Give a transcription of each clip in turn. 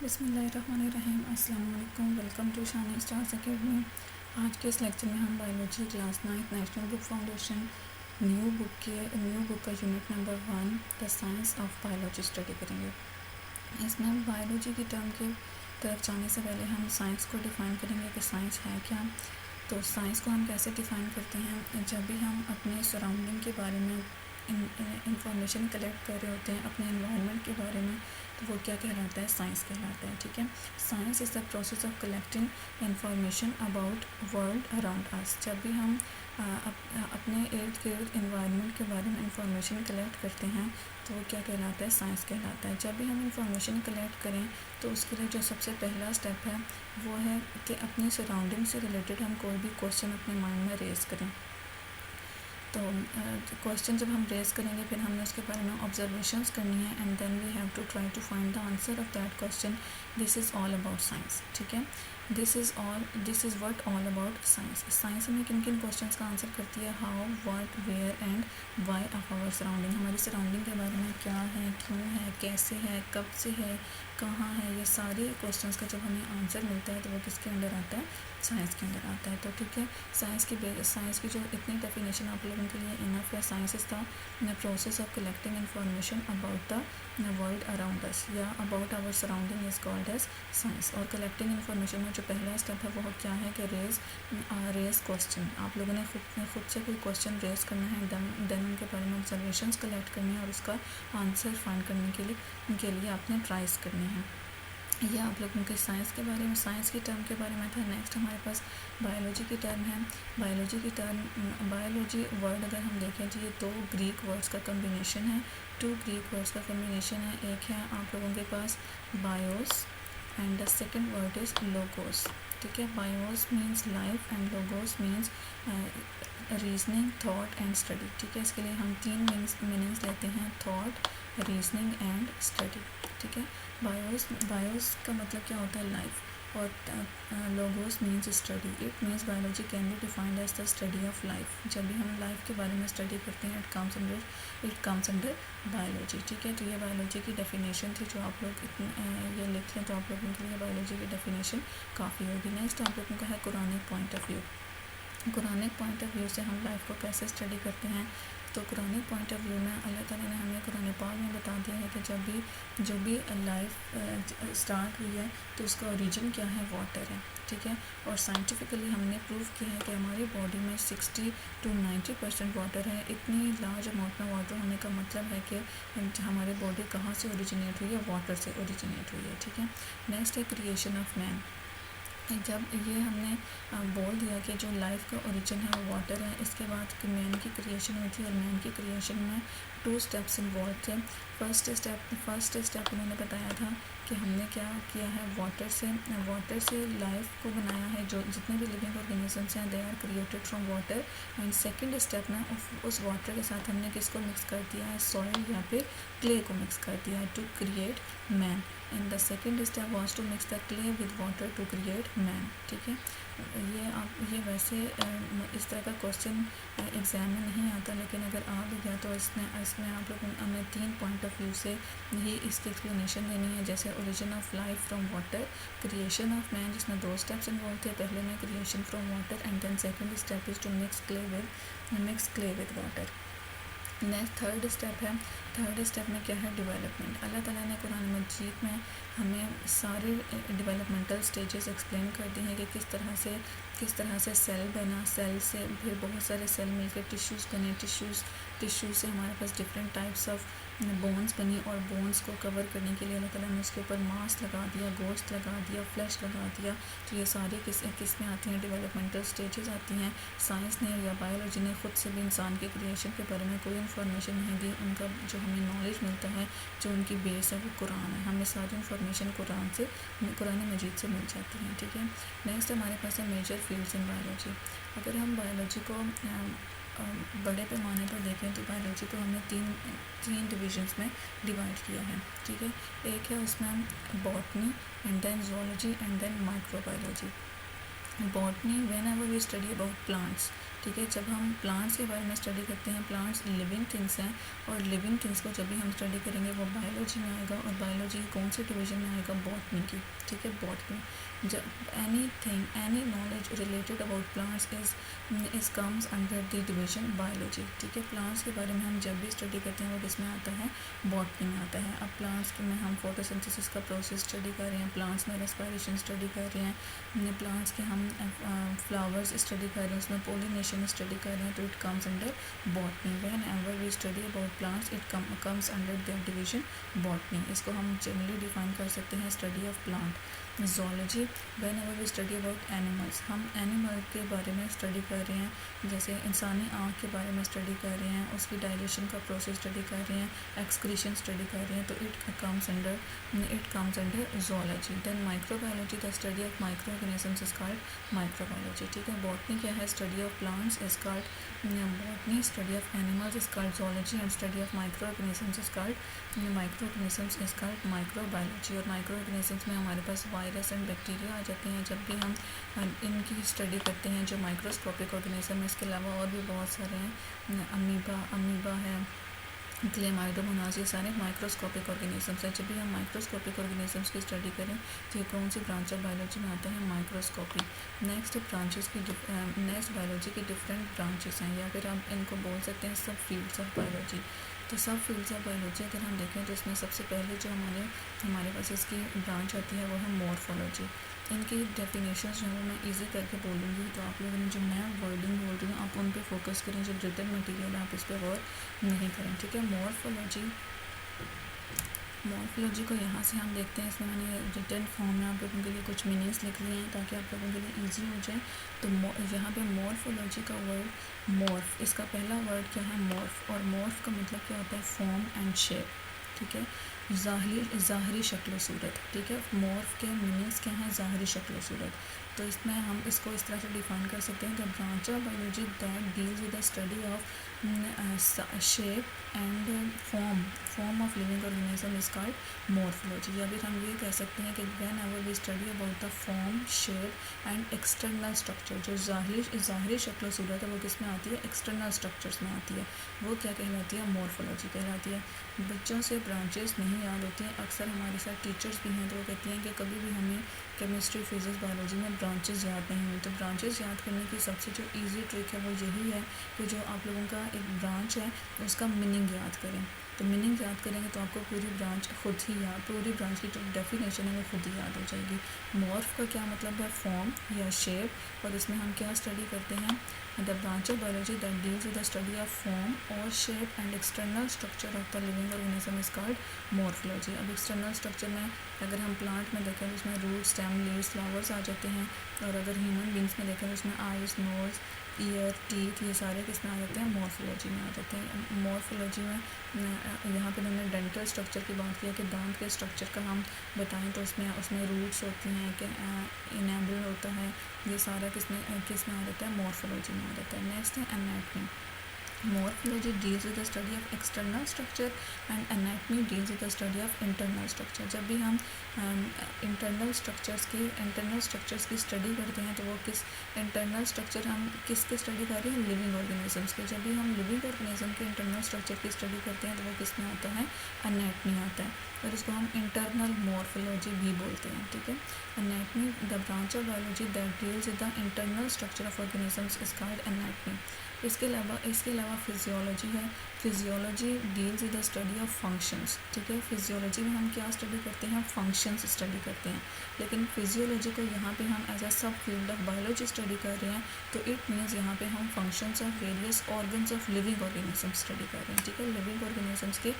बिस्मिल्लाहिर्रहमानिर्रहीम। अस्सलाम वालेकुम। Welcome to Shani stars academy. आज के इस लेक्चर में हम biology class 9 national book foundation new book का unit number 1 the science of biology study करेंगे। इसमें हम बायोलॉजी की टर्म के तरफ जाने से पहले हम साइंस को डिफ़ाइन करेंगे कि साइंस है क्या। तो साइंस को हम कैसे डिफ़ाइन करते हैं, जब भी हम अपने सराउंडिंग के बारे में इंफॉर्मेशन कलेक्ट कर रहे होते हैं, अपने एनवायरनमेंट के बारे में, तो वो क्या कहलाता है, साइंस कहलाता है। ठीक है, science is the process of collecting information about world around अस। जब भी हम अपने इर्द गिर्द इन्वायरमेंट के बारे में इंफॉर्मेशन कलेक्ट करते हैं तो वो क्या कहलाता है, साइंस कहलाता है। जब भी हम इंफॉर्मेशन कलेक्ट करें तो उसके लिए जो सबसे पहला स्टेप है वो है कि अपनी सराउंडिंग से रिलेटेड हम कोई भी क्वेश्चन अपने माइंड में रेज़ करें। तो क्वेश्चन जब हम रेज़ करेंगे फिर हमने उसके बारे में ऑब्जर्वेशंस करनी है and then we have to try to find the answer of that question. This is all about science. ठीक है, this is what all about science. Science हमें किन किन क्वेश्चंस का आंसर करती है, how, what, where and why of our surrounding. हमारी surrounding के बारे में क्या है, क्यों है, कैसे है, कब से है, कहाँ है, ये सारे क्वेश्चंस का जब हमें आंसर मिलता है तो वो किसके अंदर आता है, साइंस के अंदर आता है। तो ठीक है, साइंस की जो इतनी डेफिनेशन आप लोगों के लिए इनफ है। Science is the process of collecting information about the world around us या about our surrounding is called as science. और कलेक्टिंग इंफॉर्मेशन में जो पहला स्टेप है वो क्या है कि रेज क्वेश्चन। आप लोगों ने खुद से कोई क्वेश्चन रेज करना है, देन उनके बारे में ऑब्जर्वेशंस कलेक्ट करनी है और उसका आंसर फाइंड करने के लिए आपने ट्राइज करनी है। ये आप लोगों के साइंस के बारे में, साइंस की टर्म के बारे में था। नेक्स्ट हमारे पास बायोलॉजी की टर्म है। बायोलॉजी वर्ड अगर हम देखें तो ये दो ग्रीक वर्ड्स का कम्बिनेशन है, टू ग्रीक वर्ड्स का कम्बिनेशन है। एक है आप लोगों के पास bios and the second word is logos. ठीक है, bios means life and logos means reasoning, thought and study. ठीक है, इसके लिए हम तीन मीनिंग्स लेते हैं, थॉट, रीजनिंग एंड स्टडी। ठीक है, बायोस का मतलब क्या होता है, लाइफ, और logos means study. It means biology can be defined as the study of life. जब भी हम लाइफ के बारे में स्टडी करते हैं इट कम्स अंडर बायोलॉजी। ठीक है, तो ये बायोलॉजी की डेफिनेशन थी जो आप लोग ये लिख लें तो आप लोगों के लिए बायोलॉजी की डेफिनेशन काफ़ी होगी। नेक्स्ट आप लोगों का है Quranic point of view. Quranic point of view से हम लाइफ को कैसे स्टडी करते हैं। तो कुरानिक पॉइंट ऑफ व्यू में अल्लाह ताला ने हमें कुरान पाक में बता दिया है कि जो भी लाइफ स्टार्ट हुई है तो उसका ओरिजिन क्या है, वाटर है। ठीक है, और साइंटिफिकली हमने प्रूव किया है कि हमारी बॉडी में 60 to 90% वाटर है। इतनी लार्ज अमाउंट में वाटर होने का मतलब है कि हमारी बॉडी कहाँ से ओरिजिनेट हुई है, वाटर से ओरिजिनेट हुई है। ठीक है, नेक्स्ट है क्रिएशन ऑफ मैन। जब ये हमने बोल दिया कि जो लाइफ का ओरिजिन है वो वाटर है, इसके बाद मैन की क्रिएशन हुई थी और मैन की क्रिएशन में 2 स्टेप्स इन्वॉल्व थे। फर्स्ट स्टेप उन्होंने बताया था कि हमने क्या किया है, वाटर से लाइफ को बनाया है। जो जितने भी लिविंग ऑर्गेनिजम्स हैं they are created from water. And second step में उस वाटर के साथ हमने किसको मिक्स कर दिया है, सॉइल या फिर क्ले को मिक्स कर दिया है to create man. And the second step was to mix the clay with water to create man. ठीक है, ये वैसे इस तरह का क्वेश्चन एग्ज़ाम में नहीं आता, लेकिन अगर आ भी गया तो इसमें आप लोगों हमें 3 पॉइंट ऑफ व्यू से ही इसकी एक्सप्लेनेशन देनी है। जैसे origin of life from water, creation of man जिसमें 2 स्टेप्स इन्वॉल्व थे। पहले में creation from water and then second step is to mix clay with water. Next third step में क्या है, डेवलपमेंट। अल्लाह ताला ने कुरान मजीद में हमें सारे डेवलपमेंटल स्टेजेस एक्सप्लेन कर दी हैं कि किस तरह से सेल बना, सेल से फिर बहुत सारे सेल मिलकर टिश्यूज़ बने, टिश्यूज़ से हमारे पास डिफरेंट टाइप्स ऑफ बोन्स बनी और बोन्स को कवर करने के लिए अल्लाह ताला ने उसके ऊपर मांस लगा दिया, गोश्त लगा दिया, फ्लैश लगा दिया। तो ये सारी किस में आती हैं, डेवलपमेंटल स्टेजेस आती हैं। साइंस ने या बायोलॉजी ने खुद से भी इंसान के क्रिएशन के बारे में कोई इन्फॉर्मेशन नहीं दी। उनका जो हमें नॉलेज मिलता है, जो उनकी बेस है वो कुरान है। हमें सारी इन्फॉर्मेशन कुरान मजीद से मिल जाती है। ठीक है, नेक्स्ट हमारे पास है मेजर फील्ड्स इन बायोलॉजी। अगर हम बायोलॉजी को बड़े पैमाने पर देखें तो बायोलॉजी को हमने तीन डिविजन्स में डिवाइड किया है। ठीक है, एक है उसमें botany and then zoology and then microbiology. Botany, whenever we study about plants, ठीक है। जब हम प्लांट्स के बारे में स्टडी करते हैं, प्लांट्स लिविंग थिंग्स हैं, और लिविंग थिंग्स को जब भी हम स्टडी करेंगे वो बायोलॉजी में आएगा, और बायोलॉजी कौन से डिवीजन में आएगा, बॉटनी की, ठीक है, बॉटनी। जब any knowledge related about plants is comes under the division biology, ठीक है। प्लांट्स के बारे में हम जब भी स्टडी करते हैं वो किस में आता है, बॉटनी में आता है। अब प्लांट्स में हम फोटोसिंथेसिस का प्रोसेस स्टडी कर रहे हैं, प्लांट्स में रेस्पिरेशन स्टडी कर रहे हैं, प्लांट्स के हम फ्लावर्स स्टडी कर रहे हैं, उसमें पोलिनेशन स्टडी कर रहे हैं, तो it comes under botany. Whenever we study about plants it comes under the division botany. इसको हम जनरली डिफाइन कर सकते हैं study of plant. Zoology, whenever we study about animals, हम एनिमल के बारे में स्टडी कर रहे हैं, जैसे इंसानी आँख के बारे में स्टडी कर रहे हैं, उसकी डाइजेशन का प्रोसेस स्टडी कर रहे हैं, एक्सक्रीशन स्टडी कर रहे हैं, तो it comes under zoology. Then microbiology, the study of micro organisms is called microbiology, ठीक है। बॉटनी क्या है, study of plants is called botany, study of animals is called zoology, and study of micro organisms is called microbiology. और micro organisms में हमारे पास virus and bacteria आ जाते हैं जब भी हम इनकी स्टडी करते हैं, जो माइक्रोस्कोपिक ऑर्गेनिज्म है। इसके अलावा और भी बहुत सारे हैं, अमीबा है, क्लेमाइडोमोनास, ये सारे माइक्रोस्कोपिक ऑर्गेनिजम्स हैं। जब भी हम माइक्रोस्कोपिक ऑर्गेनिजम्स की स्टडी करें तो ये कौन सी ब्रांच ऑफ बायोलॉजी में आता है, माइक्रोस्कोपी। नेक्स्ट बायोलॉजी की डिफरेंट ब्रांचेस हैं, या फिर हम इनको बोल सकते हैं सब फील्ड्स ऑफ बायोलॉजी। तो सब फील्ड्स ऑफ बायोलॉजी अगर हम देखें तो इसमें सबसे पहले जो हमारे पास इसकी ब्रांच आती है वो है मॉर्फोलॉजी। इनकी डेफिनेशन जो है वो मैं ईजी करके बोलूँगी, तो आप लोगों ने जो मैं वर्डिंग बोल रही हूँ आप उन पे फोकस करें, जब रिटन मटेरियल आप इस पर गौर नहीं करें, ठीक है। मॉर्फोलॉजी को यहाँ से हम देखते हैं, इसमें मैंने रिटन फॉर्म में आप लोगों के लिए कुछ मीनिंग्स लिख लिए हैं ताकि आप लोगों के लिए ईजी हो जाए। तो यहाँ पे मॉर्फोलॉजी का वर्ड मॉर्फ, इसका पहला वर्ड क्या है, मॉर्फ, और मॉर्फ का मतलब क्या होता है, फॉर्म एंड शेप, ठीक है, ज़ाहरी शक्ल सूरत, ठीक है। मॉर्फ के मीनिंग्स क्या हैं, ज़ाहरी शक्ल सूरत। तो इसमें हम इसको इस तरह से डिफाइन कर सकते हैं, the branch of biology that deals with the study of shape and form of living organism is called morphology. या फिर हम ये कह सकते हैं कि whenever we study about the form, shape and external structure, जो ज़ाहरी शक्ल सूरत है वो किस में आती है, एक्सटर्नल स्ट्रक्चर्स में आती है, वो क्या कहलाती है, मॉर्फोलॉजी कहलाती है। बच्चों से ब्रांचेस नहीं याद होती हैं, अक्सर हमारे साथ टीचर्स भी हैं तो वो कहती हैं कि कभी भी हमें केमिस्ट्री, फिजिक्स, बायोलॉजी में ब्रांचेस याद नहीं हुई। तो ब्रांचेस याद करने की सबसे जो इजी ट्रिक है वो यही है कि जो आप लोगों का एक ब्रांच है उसका मीनिंग याद करें। तो मीनिंग याद करेंगे तो आपको पूरी ब्रांच पूरी ब्रांच की जो डेफिनेशन है वो खुद ही याद हो जाएगी। मॉर्फ का क्या मतलब है, फॉर्म या शेप, और इसमें हम क्या स्टडी करते हैं, the branch of biology that deals with the study of form और shape and external structure of the living organism is called morphology. अब एक्सटर्नल स्ट्रक्चर में अगर हम प्लांट में देखें तो उसमें रूट, स्टेम, लीव्स, फ्लावर्स आ जाते हैं, और अगर ह्यूमन बींग्स में देखें तो उसमें आइज, नोज, ईयर, टीथ, ये सारे किस में आ जाते हैं, मॉर्फोलॉजी में आ जाते हैं। मॉर्फोलॉजी में यहाँ पे मैंने डेंटल स्ट्रक्चर की बात किया कि दांत के स्ट्रक्चर का हम बताएं तो उसमें रूट्स होती हैं कि इनेबल होता है, ये सारा किस में आ जाता है, मॉर्फोलॉजी में आ जाता है। नेक्स्ट है anatomy. Morphology deals with the study of external structure and anatomy deals with the study of internal structure। जब भी हम इंटरनल स्ट्रक्चर्स की स्टडी करते हैं तो वो इंटरनल स्ट्रक्चर हम किसके स्टडी कर रहे हैं, लिविंग ऑर्गेनिजम्स के। जब भी हम लिविंग ऑर्गेनिज्म के इंटरनल स्ट्रक्चर की स्टडी करते हैं तो वो किस में आता है, एनाटमी आता है, और इसको हम इंटरनल मॉर्फोलॉजी भी बोलते हैं, ठीक है। Anatomy, the branch of biology that deals with the internal structure of organisms is called anatomy. इसके अलावा फिजियोलॉजी है। Physiology deals with the study of functions, ठीक है। फिजियोलॉजी में हम क्या स्टडी करते हैं, फंक्शंस स्टडी करते हैं, लेकिन फिजियोलॉजी को यहाँ पे हम एज अ सब फील्ड ऑफ बायोलॉजी स्टडी कर रहे हैं, तो इट मीन्स यहाँ पे हम functions of various organs of living organisms study कर रहे हैं, ठीक है। लिविंग ऑर्गेनिजम्स के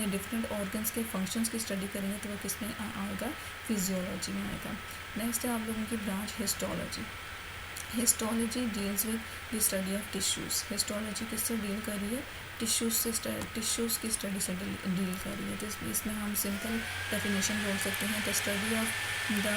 डिफरेंट ऑर्गन्स के फंक्शंस की स्टडी करेंगे तो वो किस में आएगा, फिजियोलॉजी में आएगा। नेक्स्ट है आप लोगों की branch histology. Histology deals with the study of tissues. Histology किससे डील कर रही है, टिश्यूज़ की स्टडी से डील कर रही है। तो इसमें हम सिंपल डेफिनेशन बोल सकते हैं, the study of the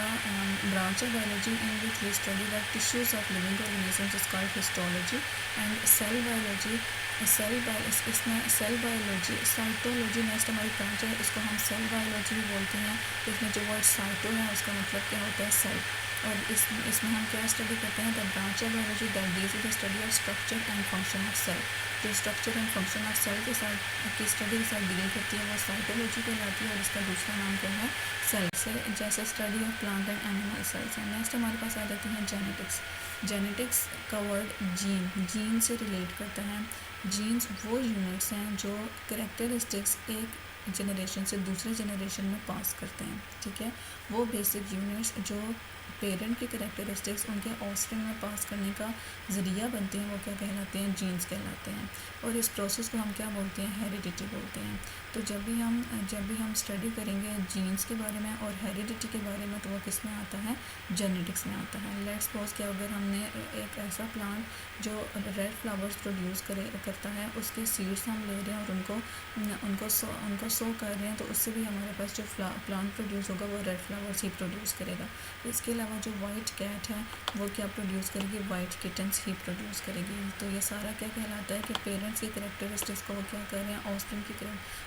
branch of biology in which we study the tissues of living organisms is called histology. And cell biology, इसमें सेल बायोलॉजी, साइटोलॉजी नेक्स्ट हमारी ब्रांच है, इसको हम सेल बायोलॉजी भी बोलते हैं। तो इसमें जो वर्ड साइटो है उसका मतलब क्या होता है, सेल। और इसमें हम क्या स्टडी करते हैं, the branch of biology that deals with the study of structure and function of cell. जो structure and function of cell के साथ की स्टडी के साथ डील करती है वो साइटोलॉजी कहलाती है, और इसका दूसरा नाम क्या है, सेल से, जैसे study of plant and animal cells है। नेक्स्ट हमारे पास आ जाती है जेनेटिक्स। जेनेटिक्स का वर्ड जीन से रिलेट करता है। जीन्स वो यूनिट्स हैं जो करेक्टरिस्टिक्स एक जनरेशन से दूसरे जनरेशन में पास करते हैं, ठीक है। वो बेसिक यूनिट्स जो पेरेंट की करेक्टरिस्टिक्स उनके ऑफस्प्रिंग में पास करने का ज़रिया बनते हैं वो क्या कहलाते हैं, जीन्स कहलाते हैं। और इस प्रोसेस को हम क्या बोलते हैं, हेरिडिटी बोलते हैं। तो जब भी हम स्टडी करेंगे जीन्स के बारे में और हेरिडिटी के बारे में तो वो किस में आता है, जेनेटिक्स में आता है। लेट्स सपोज कि अगर हमने एक ऐसा प्लांट जो रेड फ्लावर्स प्रोड्यूस करता है उसके सीड्स हम ले रहे हैं और उनको सो कर रहे हैं, तो उससे भी हमारे पास जो प्लांट प्रोड्यूस होगा वो रेड फ्लावर्स ही प्रोड्यूस करेगा। इसके अलावा जो वाइट कैट है वो क्या प्रोड्यूस करेगी, वाइट किटन्स ही प्रोड्यूस करेगी। तो ये सारा क्या कहलाता है कि पेरेंट्स की करेक्टरिस्टिक्स को वो क्या कर रहे हैं,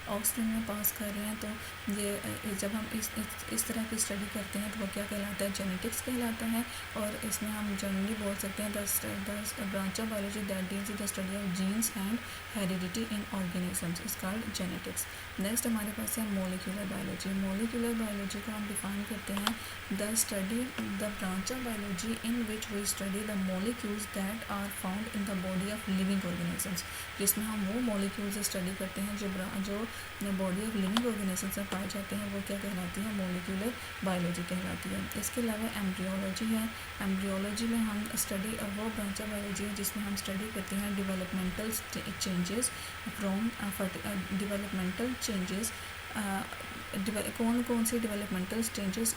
ऑफस्प्रिंग में पास कर रहे हैं। तो ये जब हम इस तरह की स्टडी करते हैं तो वो क्या कहलाता है, जेनेटिक्स कहलाता है। और इसमें हम जनरली बोल सकते हैं the branch of biology that deals with the study of genes and heredity in organisms is called genetics. Next हमारे पास है मोलिकुलर बायोलॉजी। मोलिकुलर बायोलॉजी को हम डिफाइन करते हैं, the branch of biology in which we study the molecules that are found in the body of living organisms. जिसमें हम वो मोलिक्यूल्स स्टडी करते हैं जो बॉडी ऑफ लिविंग ऑर्गेनिजम्स में पाए जाते हैं, वो क्या कहलाती है, मोलिकुलर बायोलॉजी कहलाती है। इसके अलावा एम्ब्रियोलॉजी है। एम्ब्रियोलॉजी में हम स्टडी वो ब्रांच ऑफ बायोलॉजी है जिसमें हम स्टडी करते हैं developmental changes from developmental changes कौन सी डेवलपमेंटल स्टेजेस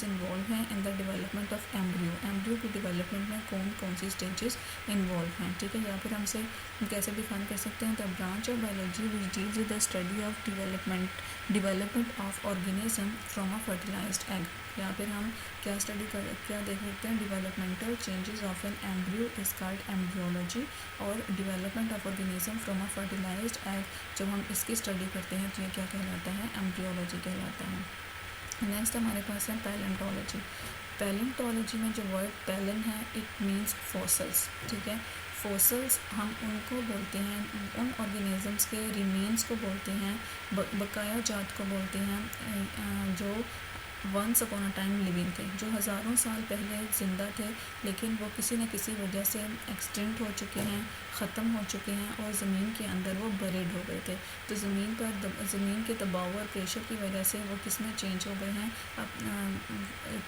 इन्वॉल्व हैं in the development of embryo की डेवलपमेंट में कौन सी स्टेजेस इन्वॉल्व हैं, ठीक है। या फिर हमसे कैसे डिफाइन कर सकते हैं, the branch of biology which deals with the study of development of organism from a fertilised egg. या फिर हम क्या देख सकते हैं, developmental changes of an embryo is called embryology, और development of organism from a fertilised egg जब हम इसकी स्टडी करते हैं तो ये क्या कहलाता है, एम्ब्रियोलॉजी कहलाता है। नेक्स्ट हमारे पास है पैलेंटोलॉजी। पैलेंटोलॉजी में जो वर्ड पैलेन है इट मीन्स फॉसल्स, ठीक है। फॉसल्स हम उनको बोलते हैं, उन ऑर्गेनिजम्स के रिमेन्स को बोलते हैं, बकाया जात को बोलते हैं जो once upon a time living थे, जो हज़ारों साल पहले ज़िंदा थे लेकिन वो किसी न किसी वजह से एक्सटिंक्ट हो चुके हैं, ख़त्म हो चुके हैं और ज़मीन के अंदर वो बरेड हो गए थे। तो ज़मीन के दबाव और प्रेशर की वजह से वो किस में चेंज हो गए हैं,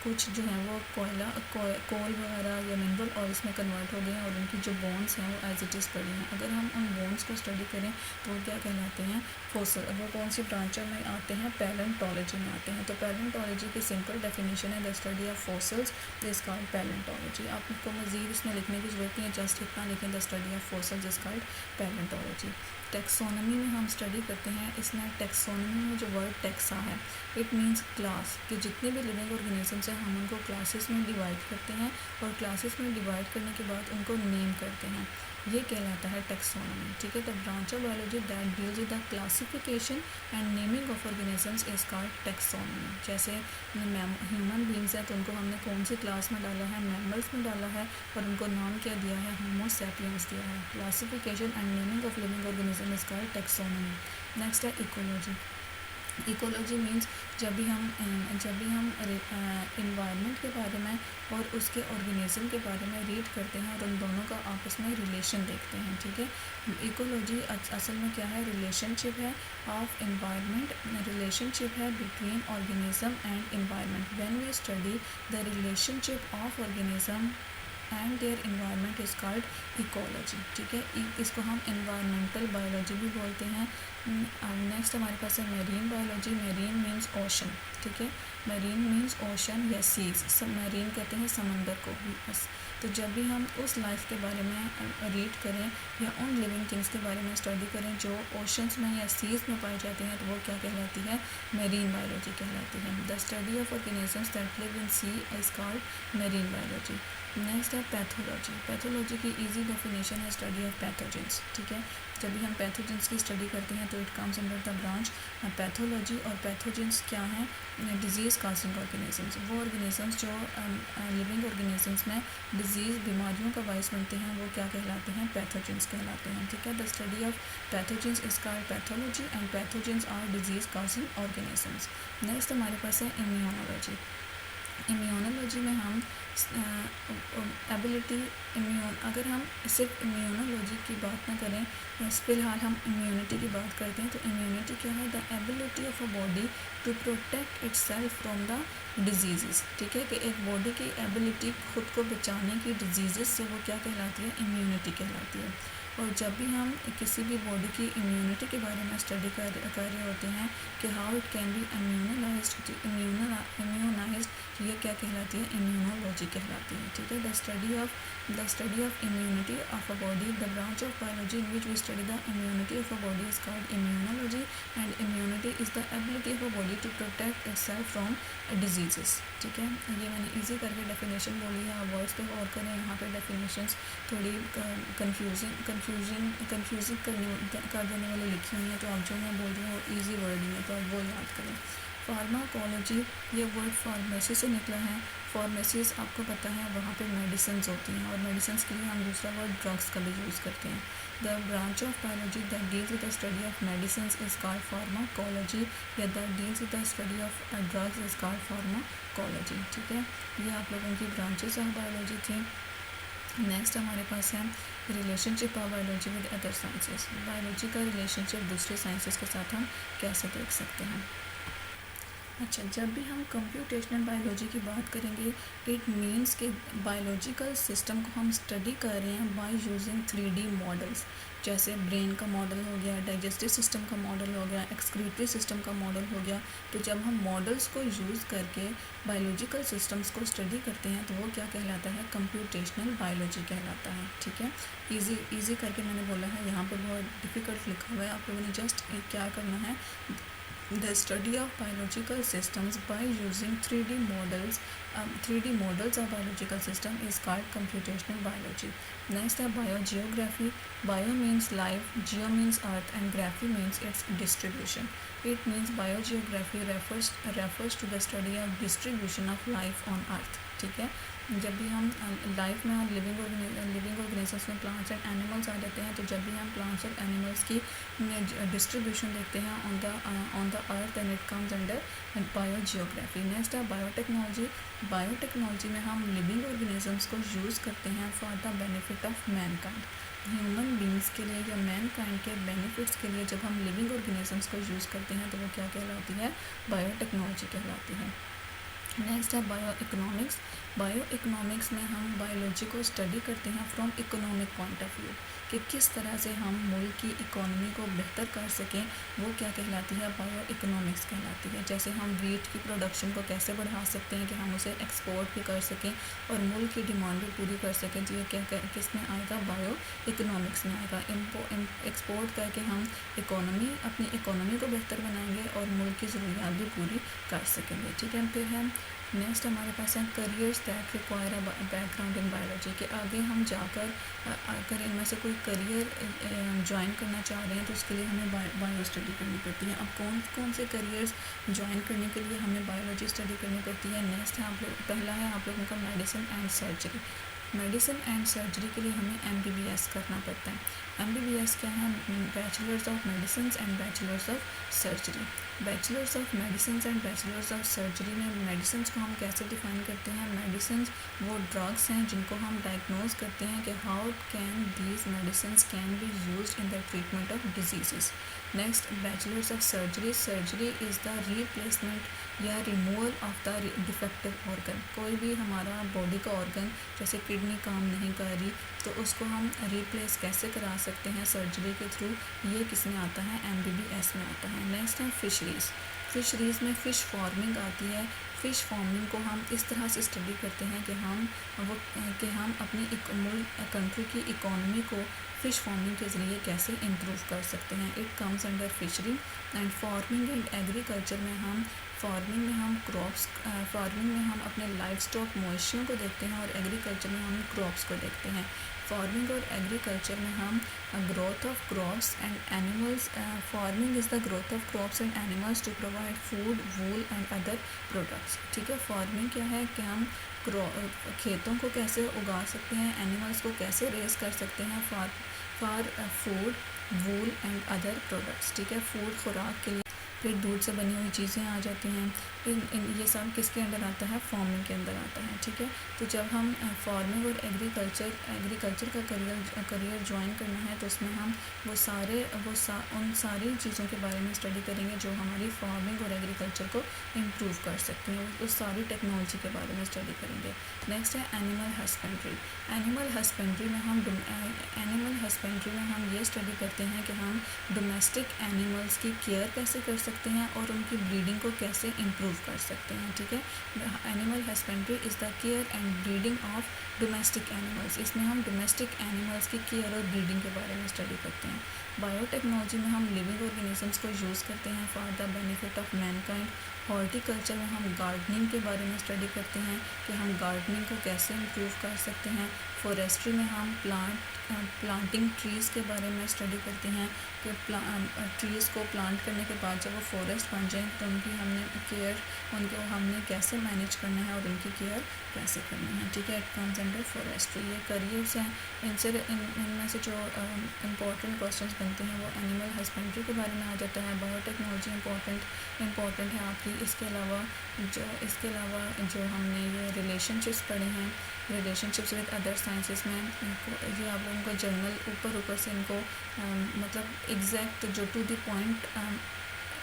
कुछ जो है वो कोल वगैरह या मिनरल ऑयल्स में कन्वर्ट हो गए हैं और उनकी जो बोन्स हैं वो एज इट इज़ पड़ी हैं। अगर हम उन बोन्स को स्टडी करें तो वो क्या कहलाते हैं, फॉसल। वो कौन सी ब्रांचों में आते हैं, पैलेंटोलॉजी में आते हैं। तो पैलेंटोलॉजी की सिंपल डेफिनेशन है the study of fossils is called palaeontology. आपको मज़ीद इसमें लिखने की ज़रूरत नहीं है, जस्ट इतना लिखें, the study of fossils is called palaeontology. Taxonomy में हम स्टडी करते हैं, इसमें टेक्सोनमी में जो वर्ड टेक्सा है इट मीन्स क्लास, कि जितने भी लिविंग ऑर्गेनिजम्स हैं हम उनको क्लासेस में डिवाइड करते हैं और क्लासेस में डिवाइड करने के बाद उनको नेम करते हैं, ये कहलाता है टेक्सोनमी, ठीक है। The branch of biology that deals with the classification and naming of organisms is called taxonomy. जैसे ह्यूमन बींग्स हैं तो उनको हमने कौन सी क्लास में डाला है, मैमल्स में डाला है और उनको नाम क्या दिया है, होमो सैपियंस दिया है। Classification and naming of living organism is called taxonomy. Next है इकोलॉजी। इकोलॉजी मीन्स जब भी हम इन्वायरमेंट के बारे में और उसके ऑर्गेनिज्म के बारे में रीड करते हैं और उन दोनों का आपस में रिलेशन देखते हैं, ठीक है। इकोलॉजी असल में क्या है, रिलेशनशिप है ऑफ इन्वायरमेंट, रिलेशनशिप है between organism and environment. When we study the relationship of organism and their environment is called ecology, ठीक है। इसको हम इन्वायरमेंटल बायोलॉजी भी बोलते हैं। नेक्स्ट हमारे पास है marine biology. Marine means ocean, ठीक है। मेरीन मीन्स ओशन या सीज, मेरीन कहते हैं समंदर को बस। तो जब भी हम उस लाइफ के बारे में रीड करें या उन लिविंग थिंग्स के बारे में स्टडी करें जो ओशंस में या सीज में पाई जाती हैं तो वो क्या कहलाती है, मेरीन बायोलॉजी कहलाती है। The study of organisms that live in sea is called marine biology. Next है पैथोलॉजी। पैथोलॉजी की इजी डेफिनेशन है स्टडी ऑफ पैथोजेंस, ठीक है। जब भी हम पैथोजेंस की स्टडी करते हैं तो it comes under the branch pathology. और पैथोजेंस क्या हैं? डिजीज़ काजिंग ऑर्गेनिजम्स, वो ऑर्गेनिजम्स जो लिविंग ऑर्गेनिजम्स में डिजीज़ बीमारियों का बायस बनते हैं वो क्या कहलाते हैं? पैथोजेंस कहलाते हैं। ठीक है, the study of pathogens is called pathology and pathogens are disease causing organisms. Next हमारे पास है इम्यूनोलॉजी। इम्यूनोलॉजी में हम एबिलिटी इम्यून, अगर हम सिर्फ इम्यूनोलॉजी की बात ना करें, फ़िलहाल हम इम्यूनिटी की बात करते हैं। तो इम्यूनिटी क्या है? The ability of a body to protect itself from the disease. ठीक है, कि एक बॉडी की एबिलिटी खुद को बचाने की डिजीज़ से वो क्या कहलाती है? इम्यूनिटी कहलाती है। और जब भी हम किसी भी बॉडी की इम्यूनिटी के बारे में स्टडी कर रहे होते हैं कि how it can be immunized, ये क्या कहलाती है? इम्यूनोलॉजी कहलाती है। ठीक है, the study of immunity of a body, the branch of biology in which we study the immunity of a body is called immunology and immunity is the ability of a body to protect itself from disease. ठीक है, ये मैंने easy करके definition बोली है, आप words पे और करें, यहाँ पे डेफिनेशंस थोड़ी कंफ्यूजिंग कर देने वाली लिखी हुई है, तो आप जो मैं बोल रही हूँ वो ईजी वर्ड ही है, तो आप वो याद करें। फार्माकोलॉजी, ये वर्ड फार्मेसी से निकला है। फार्मेसीज आपको पता है वहाँ पे मेडिसिन होती हैं, और मेडिसिन के लिए हम दूसरा वर्ड ड्रग्स का भी यूज़ करते हैं। The branch of biology that deals with the study of medicine is called pharmacology, या that deals with the study of drugs is called pharmacology. ठीक है, ये आप लोगों की ब्रांचेस ऑफ बायोलॉजी थी। नेक्स्ट हमारे पास है relationship of biology with other sciences. Biology का रिलेशनशिप दूसरे साइंसेस के साथ हम कैसे देख सकते हैं? अच्छा, जब भी हम कंप्यूटेशनल बायोलॉजी की बात करेंगे, इट मीन्स कि बायोलॉजिकल सिस्टम को हम स्टडी कर रहे हैं बाय यूजिंग 3D मॉडल्स। जैसे ब्रेन का मॉडल हो गया, डाइजेस्टिव सिस्टम का मॉडल हो गया, एक्सक्रीटरी सिस्टम का मॉडल हो गया। तो जब हम मॉडल्स को यूज़ करके बायोलॉजिकल सिस्टम्स को स्टडी करते हैं तो वो क्या कहलाता है? कंप्यूटेशनल बायोलॉजी कहलाता है। ठीक है, ईजी करके मैंने बोला है, यहाँ पर बहुत डिफ़िकल्ट लिखा हुआ है, आप लोगों ने जस्ट क्या करना है, the study of biological systems by using 3D models. 3D models of biological system is called computational biology. Next है biogeography. Bio means life, geo means earth and graphy means its distribution. It means biogeography refers to the study of distribution of life on earth. ठीक है, जब भी हम life में और living organisms में plants and animals आ जाते हैं, तो जब भी हम प्लांट्स और एनिमल्स की डिस्ट्रीब्यूशन देखते हैं on the earth, and it comes under biogeography. Next है बायोटेक्नोलॉजी। बायोटेक्नोलॉजी में हम लिविंग ऑर्गेनिजम्स को यूज़ करते हैं for the benefit of Mankind. Human beings के लिए या मैनकाइंड के बेनिफिट्स के लिए जब हम लिविंग ऑर्गेनिजम्स को यूज़ करते हैं तो वो क्या कहलाती है? बायोटेक्नोलॉजी कहलाती है। नेक्स्ट है बायो इकोनॉमिक्स। बायो इकोनॉमिक्स में हम बायोलॉजी को स्टडी करते हैं from economic point of view, कि किस तरह से हम मुल्क की इकोनॉमी को बेहतर कर सकें, वो क्या कहलाती है? बायो इकोनॉमिक्स कहलाती है। जैसे हम वीट की प्रोडक्शन को कैसे बढ़ा सकते हैं कि हम उसे एक्सपोर्ट भी कर सकें और मुल्क की डिमांड भी पूरी कर सकें, तो ये क्या किस में आएगा? बायो इकोनॉमिक्स में आएगा। एक्सपोर्ट करके हम अपनी इकोनॉमी को बेहतर बनाएंगे और मुल्क की ज़रूरियात भी पूरी कर सकेंगे। ठीक है, फिर है नेक्स्ट हमारे पास है careers that require a background in biology, के आगे हम जाकर अगर इनमें से कोई करियर ज्वाइन करना चाह रहे हैं तो उसके लिए हमें बायो स्टडी करनी पड़ती है। अब कौन से करियर्स ज्वाइन करने के लिए हमें बायोलॉजी स्टडी करनी पड़ती है? नेक्स्ट है पहला है आप लोगों का medicine and surgery. Medicine and surgery के लिए हमें MBBS करना पड़ता है। MBBS क्या है? Bachelors of medicine and bachelors of surgery. Bachelors of medicine and bachelors of surgery में मेडिसिन को हम कैसे डिफाइन करते हैं? मेडिसिन वो ड्रग्स हैं जिनको हम डायग्नोज करते हैं कि how can these medicine can be used in the treatment of disease. Next bachelors of surgery. Surgery is the replacement या removal of the defective organ. कोई भी हमारा बॉडी का ऑर्गन जैसे किडनी काम नहीं कर रही तो उसको हम रिप्लेस कैसे करा सकते हैं सर्जरी के थ्रू, ये किस में आता है? MBBS में आता है। नेक्स्ट है फिशरीज़ में फ़िश फार्मिंग आती है। फ़िश फार्मिंग को हम इस तरह से स्टडी करते हैं कि हम अपनी कंट्री की इकोनॉमी को फ़िश फार्मिंग के ज़रिए कैसे इम्प्रूव कर सकते हैं। It comes under fishery and farming and agriculture में हम फार्मिंग में हम अपने लाइफ स्टॉक मवेशियों को देखते हैं और एग्रीकल्चर में हम क्रॉप्स को देखते हैं। फार्मिंग और एग्रीकल्चर में हम growth of crops and animals, farming is the growth of crops and animals to provide food, wool and other products. ठीक है, फार्मिंग क्या है कि हम खेतों को कैसे उगा सकते हैं, एनिमल्स को कैसे रेस कर सकते हैं for food, wool and other products. ठीक है, फूड खुराक के लिए। फिर दूध से बनी हुई चीज़ें आ जाती हैं। ये सब किसके अंदर आता है, फार्मिंग के अंदर आता है। ठीक है, तो जब हम फार्मिंग और एग्रीकल्चर का करियर ज्वाइन करना है तो उसमें हम उन सारी चीज़ों के बारे में स्टडी करेंगे जो हमारी फार्मिंग और एग्रीकल्चर को इम्प्रूव कर सकती हैं, उस सारी टेक्नोलॉजी के बारे में स्टडी करेंगे। नेक्स्ट है एनिमल हस्बेंड्री। एनिमल हस्बेंड्री में हम ये स्टडी करते हैं कि हम डोमेस्टिक एनिमल्स की केयर कैसे कर सकते हैं और उनकी ब्रीडिंग को कैसे इम्प्रूव कर सकते हैं। ठीक है, animal husbandry is the care and breeding of domestic animals. इसमें हम डोमेस्टिक एनिमल्स की केयर और ब्रीडिंग के बारे में स्टडी करते हैं। बायोटेक्नोलॉजी में हम लिविंग ऑर्गेनिजम्स को यूज़ करते हैं for the benefit of Mankind. Horticulture में हम गार्डनिंग के बारे में स्टडी करते हैं कि हम गार्डनिंग को कैसे इम्प्रूव कर सकते हैं। फॉरेस्ट्री में हम प्लांटिंग ट्रीज़ के बारे में स्टडी करते हैं कि ट्रीज़ को प्लांट करने के बाद जब वो फॉरेस्ट बन जाए तो उनको हमने कैसे मैनेज करना है और उनकी केयर कैसे करनी है। ठीक है, इट कम्स अंडर फॉरेस्ट्री। ये करियर्स हैं, इनमें से जो इम्पोर्टेंट क्वेश्चंस बनते हैं वो एनिमल हस्बेंड्री के बारे में आ जाता है। बायोटेक्नोलॉजी इम्पोर्टेंट है आपकी। इसके अलावा जो हमने ये रिलेशनशिप्स पढ़े हैं, रिलेशनशिप्स विद अदर साइंसेस में, ये आप लोगों को जर्नल ऊपर से इनको मतलब एग्जैक्ट जो टू द पॉइंट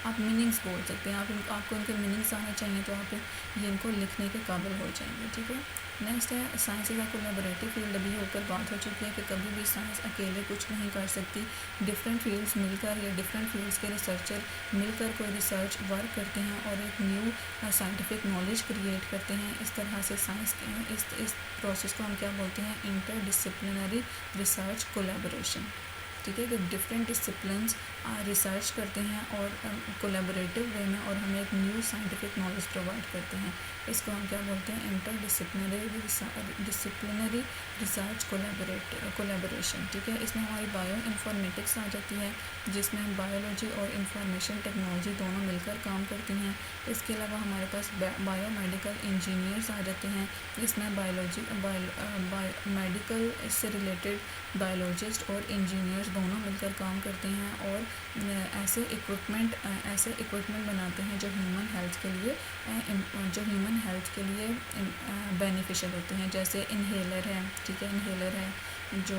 आप मीनिंग्स बोल सकते हैं। आपको इनके मीनिंग्स आने चाहिए तो आप ये इनको लिखने के काबिल हो जाएंगे। ठीक है, नेक्स्ट है science is a collaborative field. अभी ऊपर बात हो चुकी है कि कभी भी साइंस अकेले कुछ नहीं कर सकती। डिफरेंट फील्ड्स मिलकर या डिफरेंट फील्ड्स के रिसर्चर मिलकर कोई रिसर्च वर्क करते हैं और एक न्यू साइंटिफिक नॉलेज क्रिएट करते हैं। इस तरह से साइंस इस प्रोसेस को हम क्या बोलते हैं, इंटरडिसिप्लिनरी रिसर्च कोलैबोरेशन। ठीक है, कि डिफरेंट डिसिप्लिन्स रिसर्च करते हैं और कोलैबोरेटिव वे में और हमें एक न्यू साइंटिफिक नॉलेज प्रोवाइड करते हैं। इसको हम क्या बोलते हैं, डिसिप्लिनरी रिसर्च कोलैबोरेशन। ठीक है, इसमें हमारी बायो इन्फॉर्मेटिक्स आ जाती है जिसमें बायोलॉजी और इंफॉर्मेशन टेक्नोलॉजी दोनों मिलकर काम करती हैं। इसके अलावा हमारे पास बायोमेडिकल इंजीनियर्स आ जाते हैं। इसमें मेडिकल से रिलेटेड बायोलॉजिस्ट और इंजीनियर्स दोनों मिलकर काम करते हैं और ऐसे इक्विपमेंट बनाते हैं जो ह्यूमन हेल्थ के लिए बेनिफिशियल होते हैं। जैसे इन्हेलर है। ठीक है, इन्हेलर है, जो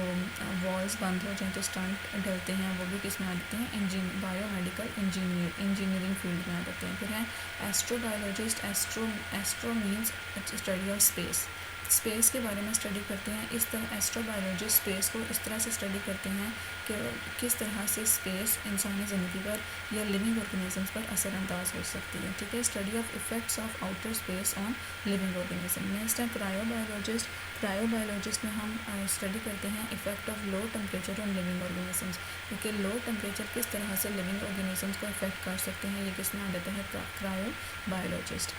वॉल्स बंद हो जाए तो स्टंट डलते हैं, वो भी किस में आ जाते हैं, बायोमेडिकल इंजीनियरिंग फील्ड में आ जाते हैं। फिर है astrobiologist. Astro means study of space के बारे में स्टडी करते हैं। इस तरह एस्ट्रोबायोलॉजिस्ट स्पेस को इस तरह से स्टडी करते हैं कि किस तरह से स्पेस इंसानी ज़िंदगी पर या लिविंग ऑर्गेनिजम्स पर असरअंदाज हो सकती है। ठीक है, study of effects of outer space on living organism. Next है क्रायोबायोलॉजिस्ट में हम स्टडी करते हैं effect of low temperature on living organisms, क्योंकि लो टेम्परेचर किस तरह से लिविंग ऑर्गेनिजम्स को इफ़ेक्ट कर सकते हैं, ये किसमें आ जाता है, क्रायोबायोलॉजिस्ट।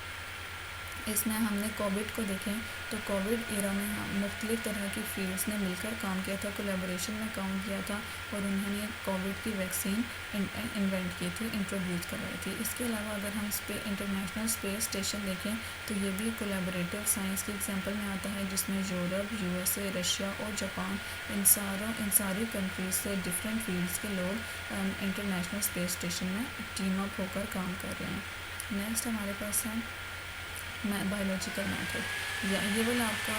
इसमें हमने कोविड को देखें तो कोविड एरा में हम मुख्तलिफ़ तरह की फील्ड्स ने मिलकर काम किया था, कोलैबोरेशन में काम किया था और उन्होंने कोविड की वैक्सीन इन्वेंट की थी, इंट्रोड्यूस करवाई थी। इसके अलावा अगर हम इंटरनेशनल स्पेस स्टेशन देखें तो ये भी कोलैबोरेटिव साइंस की एग्जांपल में आता है, जिसमें यूरोप, USA, रशिया और जापान इन सारी कंट्रीज से डिफरेंट फील्ड्स के लोग इंटरनेशनल स्पेस स्टेशन में टीम अप होकर काम कर रहे हैं। नेक्स्ट हमारे पास है बायोलॉजिकल मैथड। ये वाला आपका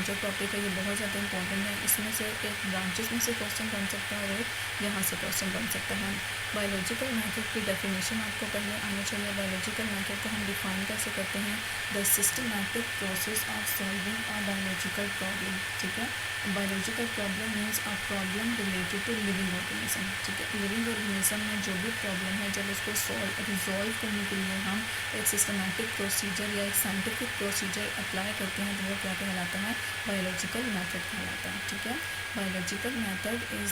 जो टॉपिक है ये बहुत ज़्यादा इंपॉर्टेंट है। इसमें से एक ब्रांचेस में से क्वेश्चन बन सकता है और यहाँ से क्वेश्चन बन सकता है। बायोलॉजिकल मैथड की डेफिनेशन आपको पहले आनी चाहिए। बायोलॉजिकल मैथड को हम डिफाइन कैसे करते हैं, the systematic process of solving a biological problem. ठीक है, biological problem means a problem related to living organism. ठीक है, लिविंग ऑर्गेनिज्म में जो भी प्रॉब्लम है जब उसको रिजॉल्व करने के लिए हम एक सिस्टमैटिक प्रोसीजर या एक साइंटिफिक प्रोसीजर अप्लाई करते हैं तो वो क्या कहलाता है, बायोलॉजिकल मेथड कहलाता है। ठीक है, biological method is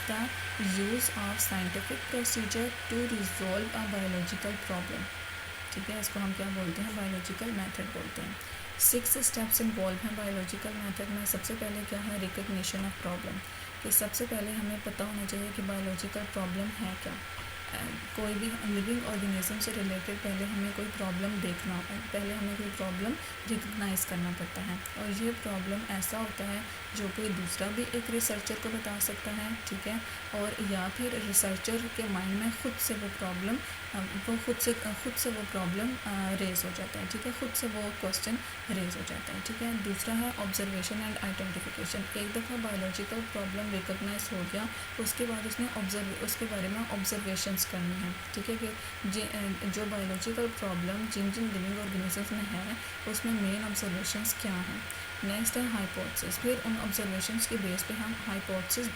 the use of scientific procedure to resolve a biological problem. ठीक है, इसको हम क्या बोलते हैं, बायोलॉजिकल मेथड बोलते हैं। 6 स्टेप्स इन्वॉल्व हैं बायोलॉजिकल मेथड में। सबसे पहले क्या है, रिकग्निशन ऑफ प्रॉब्लम, कि सबसे पहले हमें पता होना चाहिए कि बायोलॉजिकल प्रॉब्लम है क्या। कोई भी लिविंग ऑर्गेनिज्म से रिलेटेड पहले हमें कोई प्रॉब्लम देखना, पहले हमें कोई प्रॉब्लम रिकग्नाइज़ करना पड़ता है, और ये प्रॉब्लम ऐसा होता है जो कोई दूसरा भी एक रिसर्चर को बता सकता है, ठीक है, और या फिर रिसर्चर के माइंड में खुद से वो प्रॉब्लम वो प्रॉब्लम रेज हो जाता है, ठीक है, खुद से वो क्वेश्चन रेज हो जाता है, ठीक है। दूसरा है ऑब्जर्वेशन एंड आइडेंटिफिकेशन। एक दफ़ा बायोलॉजिकल प्रॉब्लम रिकग्नाइज हो गया, उसके बाद उसके बारे में ऑब्जर्वेशंस करनी है, ठीक है, कि जो बायोलॉजिकल प्रॉब्लम जिन जिन लिविंग ऑर्गेनिजम्स में है उसमें मेन ऑब्जर्वेशंस क्या हैं। नेक्स्ट है हाइपोथेसिस। फिर उन ऑब्जर्वेशंस के बेस पे हम हाइपोथेसिस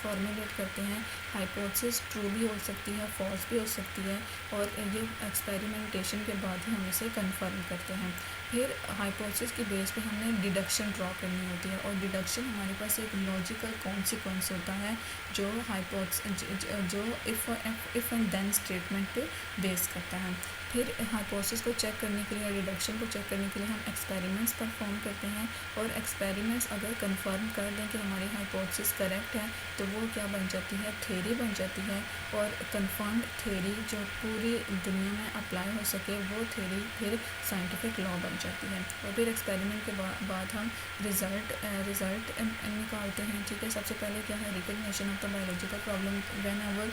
फॉर्मुलेट करते हैं। हाइपोथेसिस ट्रू भी हो सकती है, फॉल्स भी हो सकती है, और ये एक्सपेरिमेंटेशन के बाद ही हम इसे कन्फर्म करते हैं। फिर हाइपोथेसिस के बेस पे हमने डिडक्शन ड्रॉ करनी होती है, और डिडक्शन हमारे पास एक लॉजिकल कॉन्सिक्वेंस होता है जो इफ़ एंड देन स्टेटमेंट पे बेस करता है। फिर हाइपोथेसिस को चेक करने के लिए, डिडक्शन को चेक करने के लिए हम एक्सपेरिमेंट्स परफॉर्म करते हैं, और एक्सपेरिमेंट्स अगर कंफर्म कर दें कि हमारी हाइपोथेसिस करेक्ट है तो वो क्या बन जाती है, थ्योरी बन जाती है, और कंफर्म्ड थ्योरी जो पूरी दुनिया में अप्लाई हो सके वो थ्योरी फिर साइंटिफिक लॉ बन जाती है। और फिर एक्सपेरिमेंट के बाद हम रिज़ल्ट निकालते हैं, ठीक है। सबसे पहले क्या है, recognition of the biological problem. When ever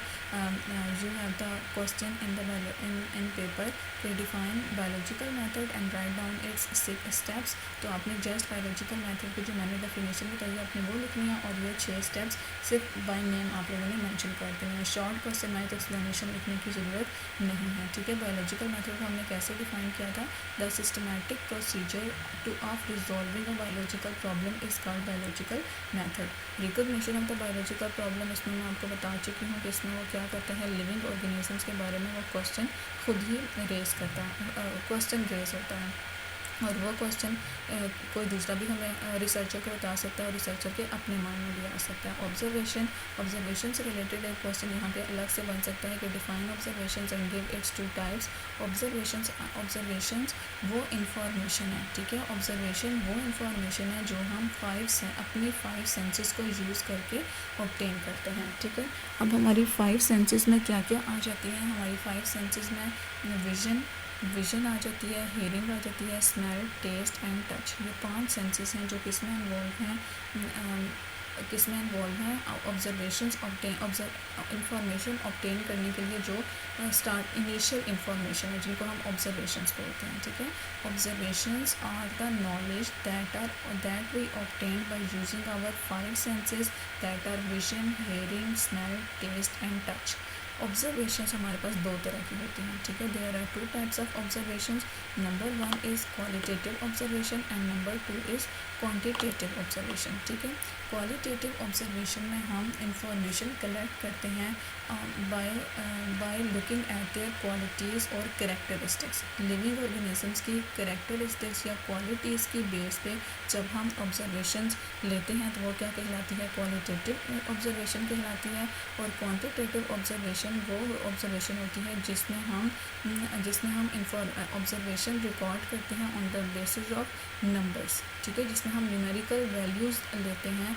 you have the question in paper, define biological method and write down it's 6 steps. तो आपने जस्ट बायोलॉजिकल मेथड की जो मैंने डेफिनेशन बताई आपने वो लिखनी है, और ये 6 स्टेप्स सिर्फ बाय नेम आप लोगों ने मेंशन कर देना है। शॉर्ट क्वेश्चन मैथ एक्सप्लेनेशन लिखने की ज़रूरत नहीं है, ठीक है। बायोलॉजिकल मेथड को हमने कैसे डिफाइन किया था, the systematic procedure of resolving a biological problem is called biological method. Recognition of the biological problem, इसमें मैं आपको बता चुकी हूँ कि इसमें वो क्या करता है, लिविंग ऑर्गेनिजम्स के बारे में वो क्वेश्चन खुद ही रेज करता है, क्वेश्चन रेज होता है, और वो क्वेश्चन कोई दूसरा भी हमें रिसर्चर को बता सकता है, और रिसर्चर के अपने माइंड में भी आ सकता है। ऑब्जर्वेशन से रिलेटेड एक क्वेश्चन यहाँ पे अलग से बन सकता है कि define observation and give its 2 types. Observations वो इंफॉर्मेशन है, ठीक है। ऑब्जर्वेशन वो इंफॉर्मेशन है जो हम अपनी 5 सेंसेस को यूज़ करके ऑब्टेन करते हैं, ठीक है। अब हमारी 5 सेंसेस में क्या क्या आ जाती है, हमारी 5 सेंसेस में विजन आ जाती है, हेयरिंग आ जाती है, स्मेल, टेस्ट एंड टच। ये 5 सेंसेस हैं जो किस में इन्वॉल्व हैं, ऑब्जर्वेशंस इंफॉर्मेशन ऑब्टेन करने के लिए जो इनिशियल इंफॉर्मेशन है, जिनको हम ऑब्जर्वेशंस बोलते हैं, ठीक है। Observations are the knowledge that we obtain by using our 5 senses that are vision, hearing, smell, taste and touch. Observations हमारे पास 2 तरह की होती हैं, ठीक है। There are 2 types of observations. Number 1 is qualitative observation and number 2 is quantitative observation, ठीक है। क्वालिटेटिव ऑब्जर्वेशन में हम इंफॉर्मेशन कलेक्ट करते हैं by looking at there qualities और कैरेक्टरिस्टिक्स। लिविंग ऑर्गेनिजम्स की कैरेक्टरिस्टिक्स या क्वालिटीज़ की बेस पे जब हम ऑब्जर्वेशंस लेते हैं तो वो क्या कहलाती है, क्वालिटेटिव ऑब्जर्वेशन कहलाती है। और क्वांटिटेटिव ऑब्जर्वेशन वो ऑब्जर्वेशन होती है जिसमें हम ऑब्जर्वेशन रिकॉर्ड करते हैं on the basis of numbers, ठीक है, जिसमें हम न्यूमेरिकल वैल्यूज़ लेते हैं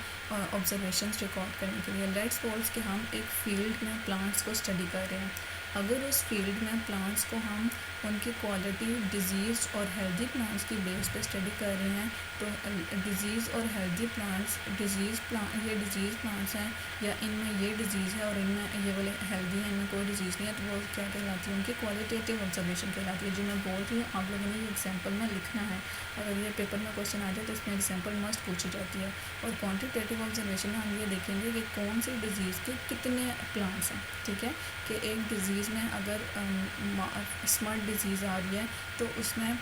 ऑब्जर्वेशंस रिकॉर्ड करने के लिए। लेट्स सपोज कि हम एक फील्ड में प्लांट्स को स्टडी कर रहे हैं। अगर उस फील्ड में प्लांट्स को हम उनकी क्वालिटी डिजीज़ और हेल्दी प्लांट्स की बेस पे स्टडी कर रहे हैं, तो डिजीज़ और हेल्दी प्लांट्स ये डिजीज़ प्लांट्स हैं या इनमें ये डिजीज़ है और इनमें ये वाले हेल्दी हैं, इनमें कोई डिजीज़ नहीं है, तो वो क्या कहलाती है, उनकी क्वालिटेटिव ऑब्जर्वेशन कहलाती है। जो मैं बोल रही हूँ आप लोगों ने ये एग्जाम्पल में लिखना है, अगर ये पेपर में क्वेश्चन आ जाए तो इसमें एग्जाम्पल मस्ट पूछी जाती है। और क्वान्टिटेटिव ऑब्जर्वेशन में हम ये देखेंगे कि कौन सी डिजीज़ के कितने प्लांट्स हैं, ठीक है, कि एक डिज़ीज़ में अगर स्मट डिज़ीज़ आ रही है तो उसमें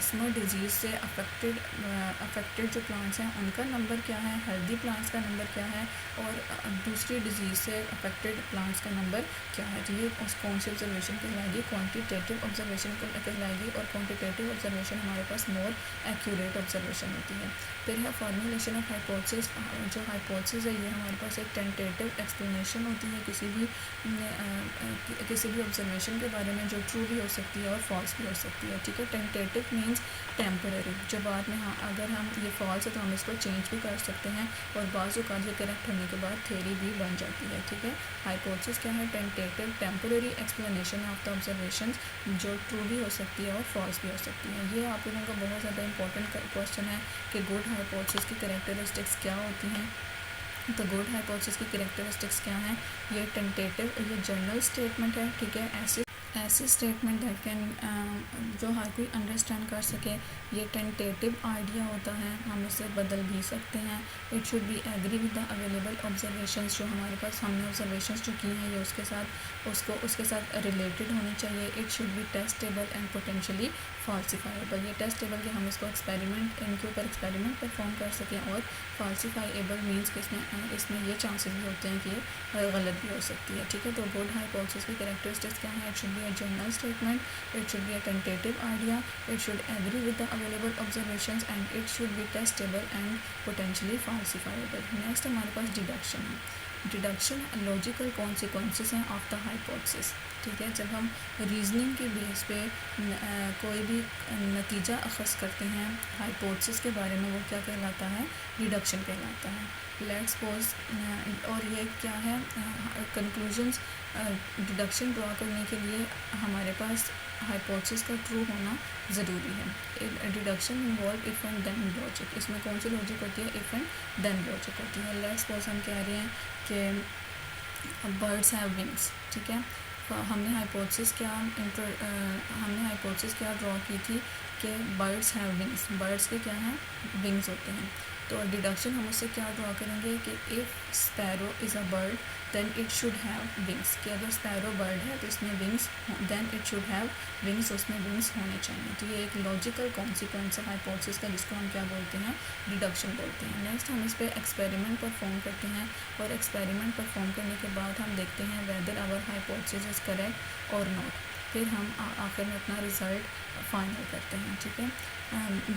स्मट डिज़ीज़ से अफेक्टेड जो प्लांट्स हैं उनका नंबर क्या है, हेल्दी प्लांट्स का नंबर क्या है, और दूसरी डिज़ीज़ से अफेक्टेड प्लांट्स का नंबर क्या है। तो ये कौन सी ऑब्जर्वेशन कहलाएगी, क्वांटिटेटिव ऑब्जर्वेशन कहलाएगी। और क्वांटिटेटिव ऑब्जर्वेशन हमारे पास मोर एक्यूरेट ऑब्जर्वेशन होती है। फिर है फॉर्मुलेशन ऑफ हाइपोथेसिस। जो हाइपोथेसिस है ये हमारे पास एक टेंटेटिव एक्सप्लेनेशन होती है किसी भी ऑब्जर्वेशन के बारे में जो ट्रू भी हो सकती है और फॉल्स भी हो सकती है, ठीक है। टेंटेटिव मीन्स टेम्पररी, जो बाद में अगर हम ये फॉल्स है तो हम इसको चेंज भी कर सकते हैं और बाज़ औक़ात ये करेक्ट होने के बाद थ्योरी भी बन जाती है, ठीक है। हाइपोथेसिस क्या है? Tentative temporary explanation of the observation, जो ट्रू भी हो सकती है और फॉल्स भी हो सकती है। ये आप लोगों का बहुत ज़्यादा इंपॉर्टेंट क्वेश्चन है कि गुड हाइपोथेसिस की कैरेक्टरिस्टिक्स क्या होती हैं। तो गुड हाइपोथेसिस की कैरेक्टरिस्टिक्स क्या हैं? ये टेंटेटिव, ये जनरल स्टेटमेंट है, ठीक है। ऐसी स्टेटमेंट दैट कैन, जो हर कोई अंडरस्टैंड कर सके। ये टेंटेटिव आइडिया होता है, हम इसे बदल भी सकते हैं। It should be agree with the available observations, जो हमारे पास हमने ऑब्जर्वेशंस जो की हैं ये उसके साथ रिलेटेड होनी चाहिए। It should be testable and potentially falsifiable, ये टेस्टेबल कि हम इसको इनके ऊपर एक्सपेरिमेंट परफॉर्म कर सकें, और फॉल्सिफाइबल मीन्स कि इसमें ये चांसेस भी होते हैं कि ये गलत भी हो सकती है, ठीक है। तो गुड हाइपोथेसिस की कैरेक्टरिस्टिक्स क्या है? It should be a general statement, it should be a tentative idea, it should agree with the available observations and it should be testable and potentially falsifiable. Next हमारे पास deduction है। Deduction logical consequences हैं of the hypothesis, ठीक है। जब हम reasoning के base पे कोई भी नतीजा अखज़ करते हैं हाइपोथेसिस के बारे में, वो क्या कहलाता है? डिडक्शन कहलाता है। लेट्स सपोज, और ये क्या है? कंक्लूजन्स, डिडक्शन ड्रॉ करने के लिए हमारे पास हाइपोथेसिस का ट्रू होना ज़रूरी है। Deduction involve if and then logic, इसमें कौन सी लॉजिक होती है? इफ़ एंड देन लॉजिक होती है। लेट्स सपोज हम कह रहे हैं कि बर्ड्स हैव विंग्स, ठीक है। हमने हाइपोथेसिस क्या ड्रॉ की थी कि बर्ड्स हैव विंग्स, बर्ड्स के क्या हैं? विंग्स होते हैं। तो डिडक्शन हम उससे क्या ड्रॉ करेंगे कि if sparrow is a bird then it should have wings, कि अगर स्पैरो बर्ड है तो इसमें wings, then it should have wings, उसमें विंग्स होने चाहिए। तो ये एक लॉजिकल कॉन्सिक्वेंस है हाइपोथेसिस का, जिसको हम क्या बोलते हैं? डिडक्शन बोलते हैं। नेक्स्ट हम इस पर एक्सपेरिमेंट परफॉर्म करते हैं, और एक्सपेरिमेंट परफॉर्म करने के बाद हम देखते हैं whether our hypothesis is correct और नॉट। फिर हम आखिर में अपना रिज़ल्ट फाइनल करते हैं, ठीक है।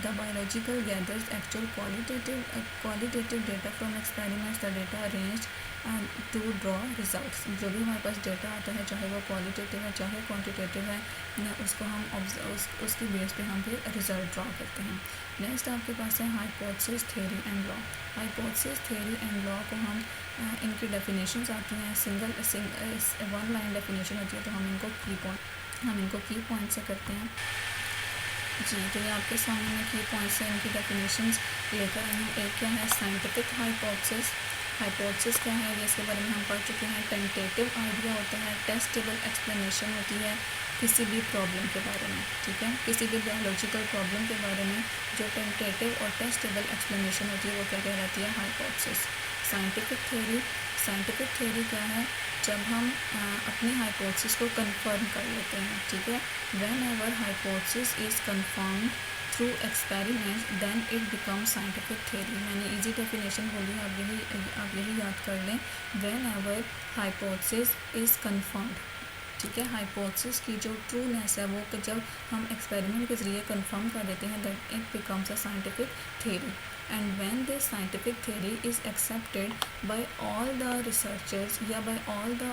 The biological gathers actual qualitative data from experiments, the data arranged to draw results. जो भी हमारे पास डेटा आता है, चाहे वो क्वालिटेटिव है चाहे क्वांटिटेटिव है, उसको हम उसकी बेस पे हम फिर रिजल्ट ड्रॉ करते हैं। नेक्स्ट आपके पास है hypothesis, theory and law. Hypothesis, theory and law को हम इनकी डेफिनेशंस आती हैं, वन लाइन डेफिनेशन होती है, तो हम इनको की पॉइंट से करते हैं जी। तो ये आपके सामने मैं की पॉइंट से इनकी डेफिनेशंस लेकर आई हूँ। एक क्या है? Scientific hypothesis. हाइपोथेसिस क्या है? ये इसके बारे में हम पढ़ चुके हैं। टेंटेटिव आइडिया होता है, टेस्टेबल एक्सप्लेनेशन होती है किसी भी प्रॉब्लम के बारे में, ठीक है। किसी भी बायोलॉजिकल प्रॉब्लम के बारे में जो टेंटेटिव और टेस्टेबल एक्सप्लेनेशन होती है वो क्या कहलाती है? हाइपोथेसिस। साइंटिफिक थ्योरी क्या है? जब हम अपनी हाइपोथेसिस को कंफर्म कर लेते हैं, ठीक है। Whenever hypothesis is confirmed through experiments then it becomes scientific theory. मैंने इजी डेफिनेशन बोली है, आप यही याद कर लें। Whenever hypothesis is confirmed, ठीक है। हाइपोथेसिस की जो ट्रूनेस है वो जब हम एक्सपेरिमेंट के ज़रिए कंफर्म कर देते हैं, that it becomes a scientific theory. And when this scientific theory is accepted by all the researchers या by all the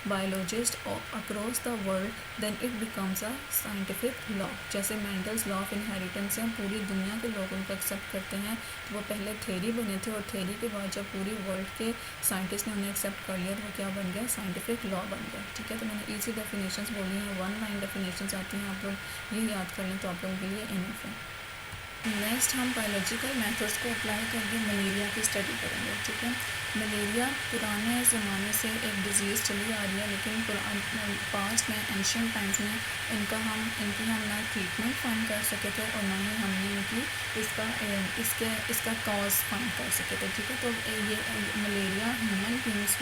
biologist across the world, then it becomes a scientific law. जैसे Mendel's law of inheritance है, पूरी दुनिया के लोग उनको accept करते हैं। तो वो पहले थ्योरी बने थे, और थ्योरी के बाद जब पूरी वर्ल्ड के साइंटिस्ट ने उन्हें एक्सेप्ट कर लिया तो वो क्या बन गया? साइंटिफिक लॉ बन गया, ठीक है। तो मैंने इजी डेफिनेशंस बोली हैं, वन लाइन डेफिनेशंस आती हैं, आप लोग ये याद कर लें तो आप लोगों के लिए इनफ है। नेक्स्ट हम बायोलॉजिकल मेथड्स को अप्लाई करके मलेरिया की स्टडी करेंगे, ठीक है। मलेरिया पुराने ज़माने से एक डिज़ीज़ चली आ रही है, लेकिन पास्ट में एंशियंट टाइम्स में इनकी हम ना ट्रीटमेंट फाइंड कर सके थे और ना ही हमने इसका कॉज फाइंड कर सके थे, ठीक है। तो ये मलेरिया ह्यूमन बींग्स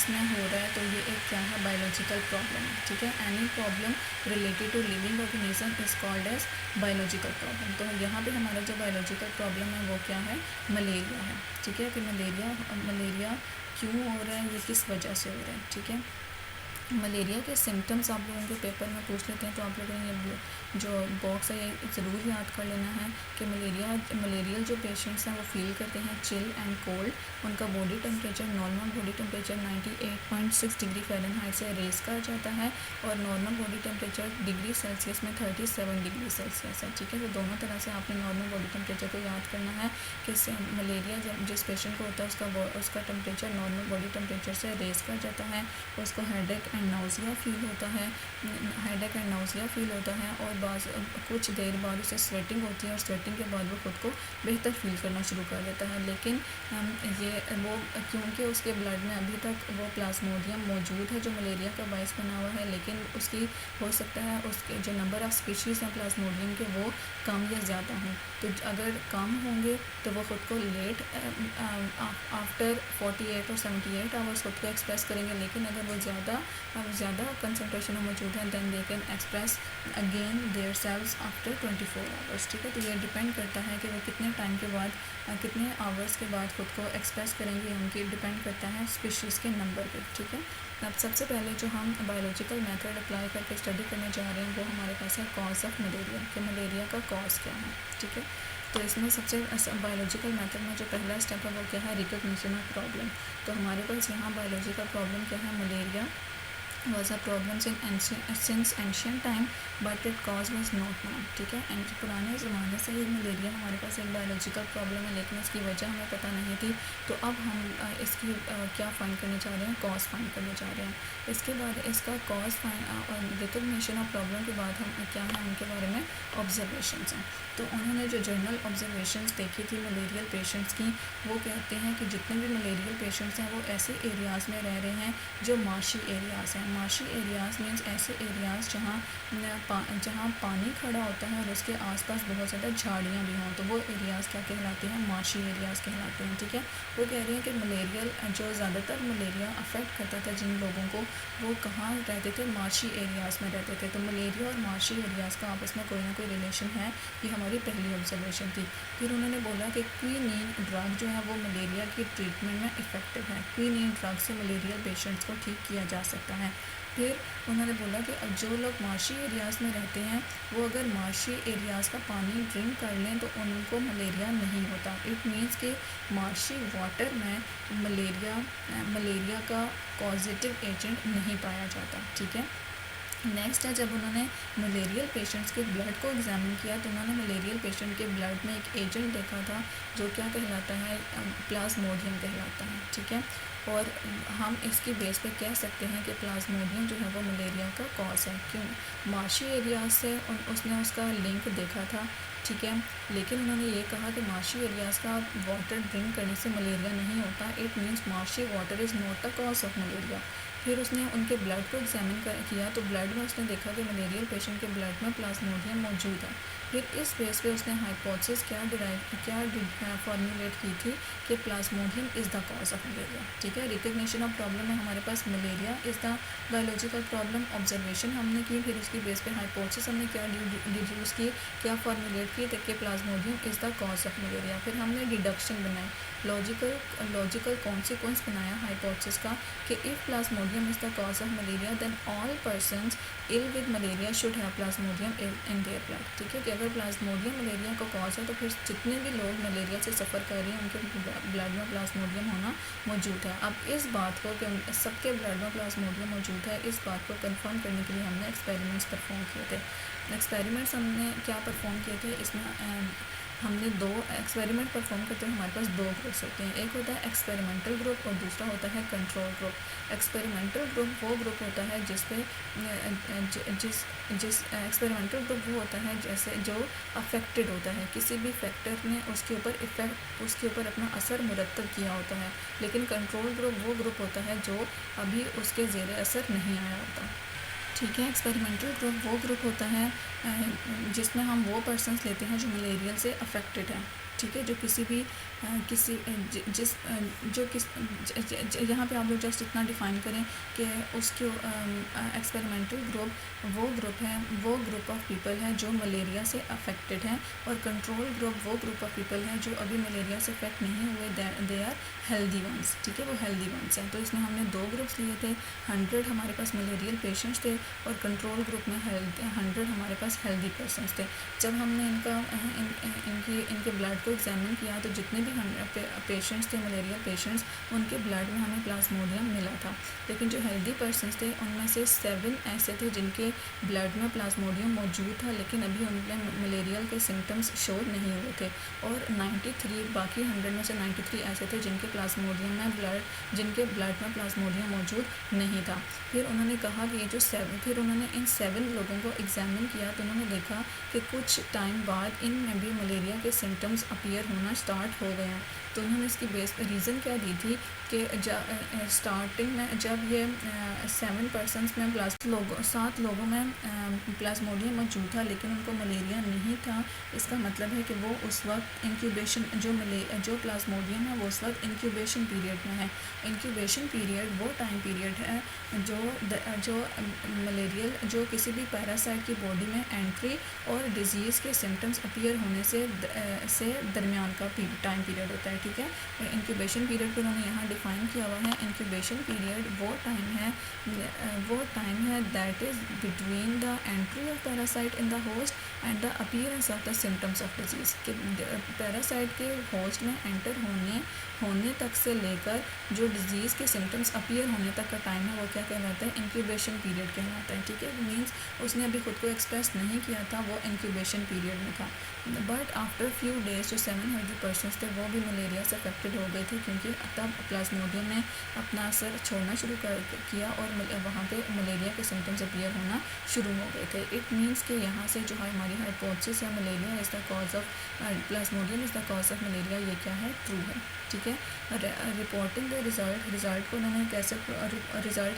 में हो रहा है, तो ये एक क्या है? बायोलॉजिकल प्रॉब्लम है, ठीक है। Any problem related to living organism is called as biological problem. तो यहाँ पे हमारा जो बायोलॉजिकल प्रॉब्लम है वो क्या है? मलेरिया है, ठीक है। कि मलेरिया क्यों हो रहा है, ये किस वजह से हो रहा है, ठीक है। मलेरिया के सिम्टम्स आप लोगों के पेपर में पूछ लेते हैं, तो आप लोगों ने ये जो बॉक्स है ये ज़रूर याद कर लेना है कि मलेरियल जो पेशेंट्स हैं वो फील करते हैं चिल एंड कोल्ड। उनका body temperature, normal body temperature 98.6 degree Fahrenheit से रेज़ कर जाता है और normal body temperature degree Celsius में 37 डिग्री सेल्सियस है। ठीक है, तो दोनों तरह से आपने नॉर्मल बॉडी टेम्परेचर को याद करना है कि मलेरिया जब जिस पेशेंट को होता है उसका टेम्परेचर नॉर्मल बॉडी टेम्परेचर से रेज़ कर जाता है, उसको हेडेक एंड नाउजिया फील होता है, और कुछ देर बाद उसे स्वेटिंग होती है और स्वेटिंग के बाद वो खुद को बेहतर फील करना शुरू कर देता है। लेकिन क्योंकि उसके ब्लड में अभी तक वो प्लाज्मोडियम मौजूद है जो मलेरिया का बायस बना हुआ है, लेकिन उसकी हो सकता है उसके जो नंबर ऑफ़ स्पीशीज़ हैं प्लाज्मोडियम के वो कम या ज़्यादा हों। तो अगर कम होंगे तो वो ख़ुद को लेट आफ्टर 48 और 78 आवर्स खुद को एक्सप्रेस करेंगे, लेकिन अगर वो ज़्यादा कंसनट्रेशन में मौजूद हैं than they can express again their cells after 24 hours. ठीक है, तो ये डिपेंड करता है कि वो कितने टाइम के बाद, कितने आवर्स के बाद खुद को एक्सप्रेस करेंगे, उनकी डिपेंड करता है स्पीशीज़ के नंबर पे। ठीक है, अब सबसे पहले जो हम बायोलॉजिकल मेथड अप्लाई करके स्टडी करने जा रहे हैं वो हमारे पास है कॉज ऑफ मलेरिया, कि मलेरिया का कॉज क्या है। ठीक है, तो इसमें सबसे बायोलॉजिकल मेथड में जो पहला स्टेप है वो क्या है, रिकॉग्निशन ऑफ प्रॉब्लम। तो हमारे पास यहाँ बायोलॉजिकल प्रॉब्लम क्या है, malaria was a problem since ancient time but its cause was not known। ठीक है, एंड पुराने ज़माने से ही मलेरिया हमारे पास एक बायोलॉजिकल प्रॉब्लम है, लेकिन इसकी वजह हमें पता नहीं थी। तो अब हम इसकी क्या फाइंड करने जा रहे हैं, कॉज फाइंड करने जा रहे हैं। इसके बाद इसका कॉज फाइंड और रिकॉग्निशन ऑफ प्रॉब्लम के बाद हम क्या है उनके बारे में ऑब्जर्वेशंस हैं। तो उन्होंने जो जर्नल ऑब्जर्वेशंस देखी थी मलेरियल पेशेंट्स की, वो कहते हैं कि जितने भी मलेरियल पेशेंट्स हैं वो ऐसे एरियाज़ में रह रहे हैं जो मार्शी एरियाज़ हैं। मार्शी एरियाज़ मीन्स ऐसे एरियाज़ जहाँ पानी खड़ा होता है और उसके आसपास बहुत ज़्यादा झाड़ियाँ भी हों, तो वो एरियाज़ क्या कहलाते हैं, मार्शी एरियाज़ कहलाते हैं। ठीक है, वो कह रहे हैं कि मलेरियल जो ज़्यादातर मलेरिया अफेक्ट करता था जिन लोगों को, वो कहाँ रहते थे, मार्शी एरियाज़ में रहते थे। तो मलेरिया और मार्शी एरियाज़ का आपस में कोई ना कोई रिलेशन है, ये हमारी पहली ऑब्जर्वेशन थी। फिर उन्होंने बोला कि क्विनीन ड्रग जो है वो मलेरिया की ट्रीटमेंट में इफ़ेक्टिव है, क्विनीन ड्रग से मलेरिया पेशेंट्स को ठीक किया जा सकता है। फिर उन्होंने बोला कि अब जो लोग मार्शी एरियाज़ में रहते हैं वो अगर मार्शी एरियाज़ का पानी ड्रिंक कर लें तो उनको मलेरिया नहीं होता। इट मीन्स कि मार्शी वाटर में मलेरिया का पॉजिटिव एजेंट नहीं पाया जाता। ठीक है, नेक्स्ट है जब उन्होंने मलेरियल पेशेंट्स के ब्लड को एग्जामिन किया तो उन्होंने मलेरियल पेशेंट के ब्लड में एक एजेंट देखा था जो क्या कहलाता है, प्लाज्मोडियम कहलाता है। ठीक है, और हम इसकी बेस पे कह सकते हैं कि प्लाज्मोडियम जो है वो मलेरिया का कॉज है। क्यों, मार्शी एरियाज से उसने उसका लिंक देखा था। ठीक है, लेकिन उन्होंने ये कहा कि मार्शी एरियाज़ का वाटर ड्रिंक करने से मलेरिया नहीं होता। It means marshy water is not the cause of malaria. फिर उसने उनके ब्लड को एग्जामिन किया तो ब्लड में उसने देखा कि मलेरियल पेशेंट के ब्लड में प्लाज्मोडियम मौजूद है। फिर इस बेस पे उसने हाइपोथेसिस क्या फॉर्मुलेट की थी कि plasmodium is the cause of malaria. ठीक है, रिकग्निशन ऑफ प्रॉब्लम में हमारे पास malaria is the biological problem, observation हमने की, फिर उसकी बेस पे हाइपोथेसिस हमने क्या डिड्यूस की, क्या फॉर्मुलेट की कि plasmodium is the cause of malaria. फिर हमने डिडक्शन बनाई, लॉजिकल कॉन्सिक्वेंस बनाया हाइपोथेसिस का कि if plasmodium is the cause of malaria then all persons ill with malaria should have plasmodium in their blood. ठीक है, कि अगर प्लाज्मोडियम मलेरिया का कॉज है तो फिर जितने भी लोग मलेरिया से सफ़र कर रहे हैं उनके ब्लड में प्लाज्मोडियम होना मौजूद है। अब इस बात को कि सबके ब्लड में प्लाज्मोडियम मौजूद है, इस बात को कंफर्म करने के लिए हमने एक्सपेरिमेंट्स परफॉर्म किए थे। एक्सपेरिमेंट्स हमने क्या परफॉर्म किए थे, इसमें हमने 2 एक्सपेरिमेंट परफॉर्म करते हैं। हमारे पास 2 ग्रुप्स होते हैं, एक होता है एक्सपेरिमेंटल ग्रुप और दूसरा होता है कंट्रोल ग्रुप। एक्सपेरिमेंटल ग्रुप वो ग्रुप होता है जिस एक्सपेरिमेंटल ग्रुप वो होता है जैसे जो अफेक्टेड होता है, किसी भी फैक्टर ने उसके ऊपर अपना असर मुरतब किया होता है। लेकिन कंट्रोल ग्रुप वो ग्रुप होता है जो अभी उसके ज़ेरे असर नहीं आया होता। ठीक है, एक्सपेरिमेंटल ग्रुप वो ग्रुप होता है जिसमें हम वो पर्सन्स लेते हैं जो मलेरिया से अफेक्टेड हैं। ठीक है, जो किसी भी किसी जिस जो किस यहाँ पे आप लोग जस्ट इतना डिफ़ाइन करें कि उसके एक्सपेरिमेंटल ग्रुप वो ग्रुप ऑफ पीपल है जो मलेरिया से अफेक्टेड हैं, और कंट्रोल ग्रुप वो ग्रुप ऑफ पीपल है जो अभी मलेरिया से अफेक्ट नहीं हुए, दे आर हेल्दी वंस। ठीक है, वो हेल्दी वंस हैं। तो इसमें हमने 2 ग्रुप्स लिए थे, 100 हमारे पास मलेरियल पेशेंट्स थे और कंट्रोल ग्रुप में 100 हमारे पास हेल्दी पर्सनस थे। जब हमने इनके ब्लड को एग्जामिन किया तो जितने भी पेशेंट्स थे मलेरिया पेशेंट्स, उनके ब्लड में हमें प्लाज्मोडियम मिला था। लेकिन जो हेल्दी पर्सनस थे उनमें से 7 ऐसे थे जिनके ब्लड में प्लाज्मोडियम मौजूद था, लेकिन अभी उनमें मलेरिया के सिम्टम्स शो नहीं हुए थे। और 93 बाकी 100 में से 93 ऐसे थे जिनके जिनके ब्लड में प्लाज्मोडियम मौजूद नहीं था। फिर उन्होंने कहा कि फिर उन्होंने इन 7 लोगों को एग्जामिन किया तो उन्होंने देखा कि कुछ टाइम बाद इनमें भी मलेरिया के सिम्टम्स अपीयर होना स्टार्ट हो गए हैं। तो उन्होंने इसकी रीज़न क्या दी थी कि स्टार्टिंग में जब ये 7 पर्सनस में 7 लोगों में प्लाज्मोडियम मौजूद था लेकिन उनको मलेरिया नहीं था। इसका मतलब है कि वो उस वक्त इंक्यूबेशन जो प्लाज्मोडियम है वो उस वक्त इंक्यूबेशन पीरियड में है। इंक्यूबेशन पीरियड वो टाइम पीरियड है जो किसी भी पैरासाइट की बॉडी में एंट्री और डिजीज़ के सिम्टम्स अपीयर होने से दरमियान का टाइम पीरियड होता है। ठीक है, इंक्यूबेशन पीरियड को उन्होंने यहाँ डिफ़ाइन किया हुआ है। इंक्यूबेशन पीरियड वो टाइम है that is between the entry of parasite in the host and the appearance of the symptoms of disease. कि पैरासाइट के होस्ट में एंटर होने तक से लेकर जो डिजीज़ के सिम्टम्स अपीयर होने तक का टाइम है वो क्या कहलाता है, इंक्यूबेशन पीरियड कहलाता है। ठीक है, मीन्स उसने अभी खुद को एक्सप्रेस नहीं किया था, वो इंक्यूबेशन पीरियड में था। बट आफ्टर फ्यू डेज जो 7 हेल्दी पर्सनस थे वो भी मलेरिया से अफेक्टेड हो गए थे, क्योंकि तब प्लाज्मोडियम ने अपना असर छोड़ना शुरू किया और वहाँ पे मलेरिया के सिम्टम्स अपीयर होना शुरू हो गए थे। इट मीन्स कि यहाँ से जो हमारी हाइपोथेसिस है malaria is the cause of Plasmodium is the cause of malaria, ये क्या है, ट्रू है। ठीक है, रिपोर्टिंग द रिज़ल्ट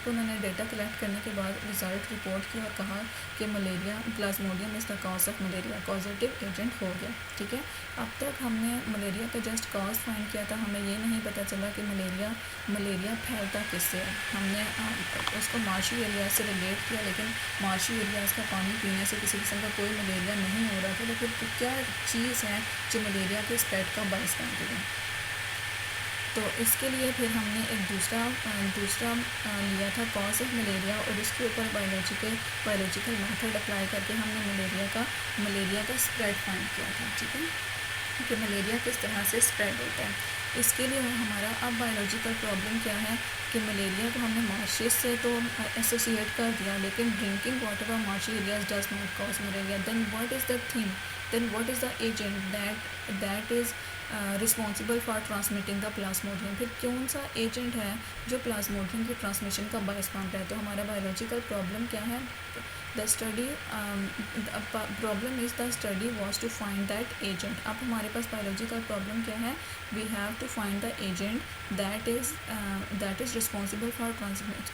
को उन्होंने डेटा कलेक्ट करने के बाद रिज़ल्ट रिपोर्ट किया और कहा कि plasmodium is the cause of malaria, causative agent हो गया। ठीक है, अब तक हमने मलेरिया का जस्ट कॉज फाइंड किया था, हमें ये नहीं पता चला कि मलेरिया फैलता किससे है। हमने उसको मार्शी एरिया से रिलेट किया, लेकिन मार्शी एरियाज़ का पानी पीने से किसी किस्म का कोई मलेरिया नहीं हो रहा था। लेकिन क्या चीज़ है जो मलेरिया के स्प्रेड का बायस बनती है। तो इसके लिए फिर हमने एक दूसरा लिया था कॉज ऑफ मलेरिया, और उसके ऊपर बायोलॉजिकल मेथड अप्लाई करके हमने मलेरिया का स्प्रेड फाइंड किया था। ठीक है, कि मलेरिया किस तरह से स्प्रेड होता है। इसके लिए हमारा अब बायोलॉजिकल प्रॉब्लम क्या है कि मलेरिया को हमने मार्शेस से तो एसोसिएट कर दिया, लेकिन drinking water of marshy areas does not cause malaria. Then what is the agent that is responsible for transmitting the plasmodium. फिर कौन सा एजेंट है जो प्लाज्मोडियम की ट्रांसमिशन का बायस बनता है। तो हमारा बायोलॉजिकल प्रॉब्लम क्या है, problem is the study was to find that agent. अब हमारे पास बायोलॉजिकल प्रॉब्लम क्या है, we have to find the agent that is responsible for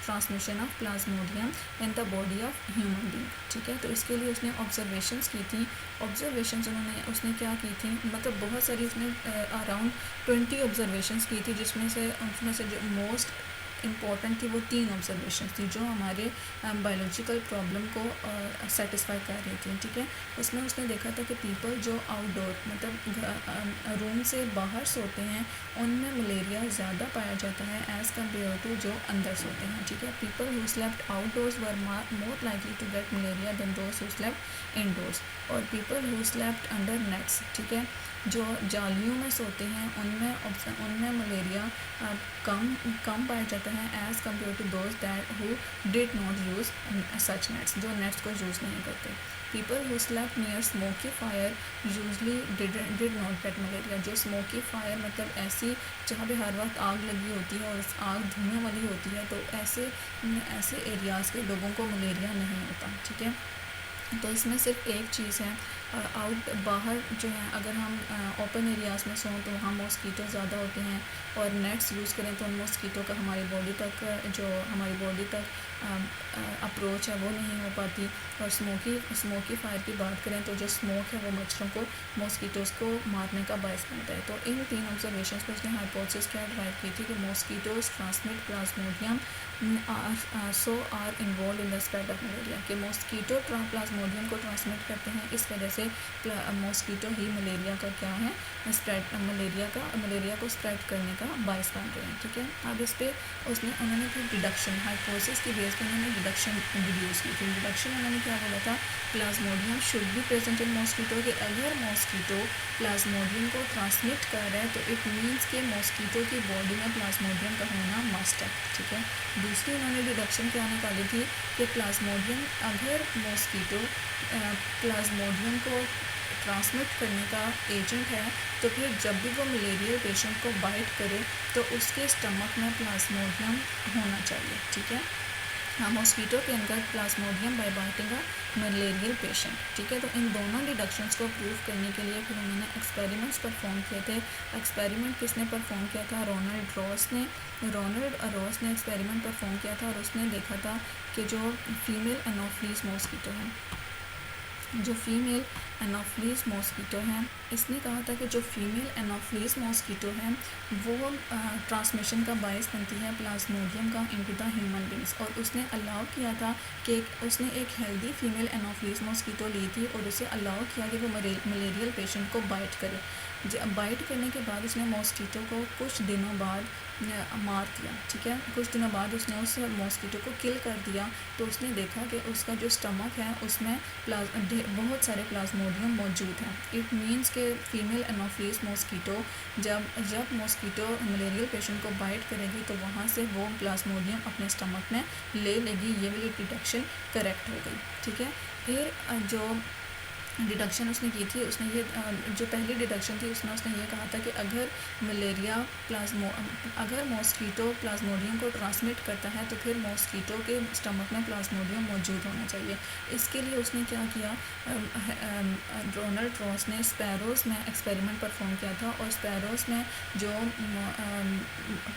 transmission of plasmodium in the body of human being. ठीक है, तो इसके लिए उसने ऑब्जर्वेशंस की थी। उसने क्या की थी, मतलब बहुत सारी उसने अराउंड 20 ऑब्जर्वेशंस की थी, जिसमें से जो मोस्ट इम्पॉर्टेंट थी वो 3 ऑब्जर्वेशन थी जो हमारे बायोलॉजिकल प्रॉब्लम को सेटिस्फाई कर रही थी। ठीक है, उसमें उसने देखा था कि पीपल जो आउटडोर मतलब रूम से बाहर सोते हैं उनमें मलेरिया ज़्यादा पाया जाता है एज़ कम्पेयर टू जो अंदर सोते हैं। ठीक है, people who slept outdoors were more likely to get malaria than those who slept indoors, और people who slept under nets, ठीक है, जो जालियों में सोते हैं उनमें मलेरिया कम पाया जाता है as compare to those that who did not use such nets, जो नेट्स को यूज़ नहीं करते। People who slept near smoky fire usually did not get malaria. जो स्मोकी फायर मतलब ऐसी जहाँ पे हर वक्त आग लगी होती है और आग धुएं वाली होती है, तो ऐसे एरियाज़ के लोगों को मलेरिया नहीं होता। ठीक है, तो इसमें सिर्फ एक चीज़ है, बाहर जो है अगर हम ओपन एरियाज़ में सों तो वहाँ मॉस्कीटो ज़्यादा होते हैं, और नेट्स यूज़ करें तो उन मॉस्कीटो का हमारी बॉडी तक अप्रोच है वो नहीं हो पाती। और स्मोकी फायर की बात करें तो जो स्मोक है वो मच्छरों को, मॉस्किटोज़ को मारने का बायस बनता है। तो इन 3 ऑब्जर्वेशन पर उसने हाइपोथेसिस क्या ड्राइव की थी कि mosquitoes transmit plasmodium are involve in the spread of malaria, कि मॉस्किटो प्लाज्मोडियम को ट्रांसमिट करते हैं, इस वजह से मॉस्किटो ही मलेरिया का क्या है, स्प्रेड मलेरिया को स्प्रेड करने का बायस बन रहे हैं। ठीक है, अब इस पर उन्होंने फिर डिडक्शन हाइपोथेसिस की बेस पर उन्होंने डिडक्शन डिड्यूस की थी। डिडक्शन उन्होंने क्या बोला था, Plasmodium should be present in mosquito, कि अगर मॉस्किटो प्लाज्मोडियम को ट्रांसमिट कर रहा है तो इट मीन्स के मॉस्किटो की बॉडी में प्लाज्मोडियम का होना मस्ट है। ठीक है, दूसरी उन्होंने डिडक्शन क्या निकाली थी कि प्लाज्मोडियम, अगर मॉस्किटो प्लाज्मोडियम को ट्रांसमिट करने का एजेंट है तो फिर जब भी वो मलेरियल पेशेंट को बाइट करे तो उसके स्टमक में प्लाज्मोडियम होना चाहिए। ठीक है, मॉस्किटो के अंदर प्लाज्मोडियम बाय बाइटिंग अ मलेरियल पेशेंट। ठीक है, तो इन दोनों डिडक्शंस को प्रूव करने के लिए फिर उन्होंने एक्सपेरिमेंट्स परफॉर्म किए थे। एक्सपेरिमेंट किसने परफॉर्म किया था, रोनाल्ड रॉस ने एक्सपेरिमेंट परफॉर्म किया था और उसने देखा था कि जो फीमेल एनोफिलीज मॉस्किटो है, जो फीमेल एनोफिलीज मॉस्किटो है, इसने कहा था कि जो फीमेल एनोफिलीज मॉस्किटो है वो ट्रांसमिशन का बायस बनती है प्लाज्मोडियम का इनटू द ह्यूमन बींग्स। और उसने अलाउ किया था कि उसने एक हेल्दी फीमेल एनोफिलीज मॉस्किटो ली थी और उसे अलाउ किया कि वो मलेरियल पेशेंट को बाइट करे। बाइट करने के बाद उसने मॉस्किटो को कुछ दिनों बाद मार दिया। ठीक है, कुछ दिनों बाद उसने उस मॉस्किटो को किल कर दिया तो उसने देखा कि उसका जो स्टमक है उसमें बहुत सारे प्लाज्मोडियम मौजूद हैं। इट मीन्स के फीमेल एनोफिलीज मॉस्किटो जब मॉस्किटो मलेरियल पेशेंट को बाइट करेगी तो वहाँ से वो प्लाज्मोडियम अपने स्टमक में ले लेगी। ये वाली डिडक्शन करेक्ट हो गई। ठीक है, फिर जो डिडक्शन उसने की थी, उसने ये जो पहली डिडक्शन थी उसने ये कहा था कि अगर मॉस्किटो प्लाज्मोडियम को ट्रांसमिट करता है तो फिर मॉस्किटो के स्टमक में प्लाज्मोडियम मौजूद होना चाहिए। इसके लिए उसने क्या किया, रोनाल्ड रॉस ने स्पैरोज़ में एक्सपेरिमेंट परफॉर्म किया था और स्पैरोज़ में जो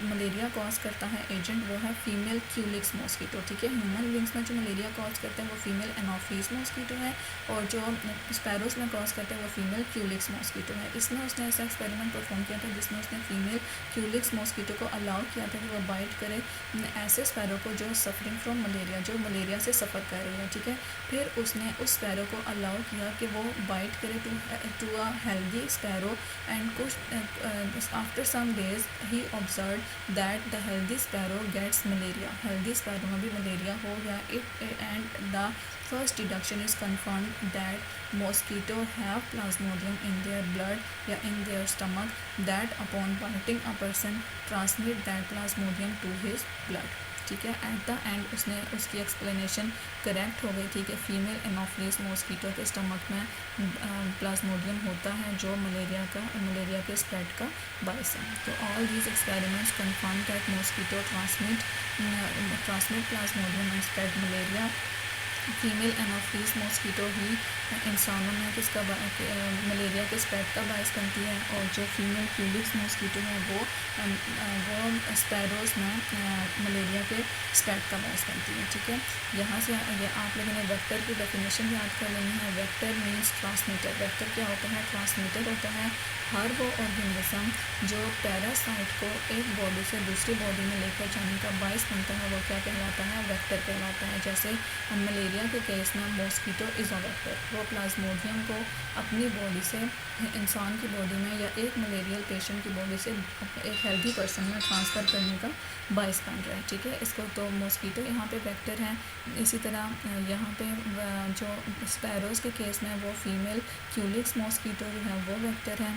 मलेरिया कॉज करता है एजेंट वो है फीमेल क्यूलिक्स मॉस्किटो। ठीक है, ह्यूमन बींग्स में जो मलेरिया कॉज करता है वो फीमेल एनोफिलीज मॉस्किटो है और जो स्पैरोज़ में कॉज करते हैं वो फीमेल क्यूलिक्स मॉस्किटो है। इसमें उसने ऐसा एक्सपेरिमेंट परफॉर्म किया था जिसमें उसने फीमेल क्यूलिक्स मॉस्किटो को अलाउ किया था कि वो बाइट करे ऐसे स्पैरो को जो सफरिंग फ्रॉम मलेरिया, जो मलेरिया से सफ़र कर रही है। ठीक है, फिर उसने उस स्पैरो को अलाउ किया कि वो बाइट करे to a healthy sparrow and कुछ after some days he observe that the healthy sparrow gets malaria. Healthy sparrow में भी मलेरिया हो गया। And the first deduction is confirmed that mosquito have plasmodium in their blood या in their stomach that upon biting a person transmit that plasmodium to his blood। ठीक है, at the end उसने उसकी explanation correct हो गई थी कि female anopheles mosquito के स्टमक में प्लाज्मोडियम होता है जो मलेरिया के स्प्रेड का बायस है। तो all these experiments confirm that mosquito transmit plasmodium and spread malaria. Female anopheles mosquito ही इंसानों में किसका मलेरिया के स्प्रेड का बायस बनती है और जो फीमेल क्यूलिक्स मॉस्किटो है वो स्पैरोज़ में मलेरिया के स्प्रेड का बायस बनती है। ठीक है, यहाँ से आप लोगों ने वेक्टर की डेफिनेशन याद कर लेनी है। Vector means transmitter. वेक्टर क्या होता है, ट्रांसमीटर होता है हर वो ऑर्गेनिज्म जो पैरासाइट को एक बॉडी से दूसरी बॉडी में लेकर जाने का बायस बनता है वो क्या कहलाता है, वेक्टर कहलाता है। जैसे मलेरिया के केस में मॉस्किटो इज़ अ वेक्टर, वो प्लाज्मोडियम को अपनी बॉडी से इंसान की बॉडी में या एक मलेरियल पेशेंट की बॉडी से एक हेल्दी पर्सन में ट्रांसफ़र करने का बायस बन रहा है। ठीक है, इसको तो मॉस्किटो यहाँ पे वेक्टर है। इसी तरह यहाँ पे जो स्पैरोज़ के केस में वो फीमेल क्यूलिक्स मॉस्किटो जो है वो वेक्टर है।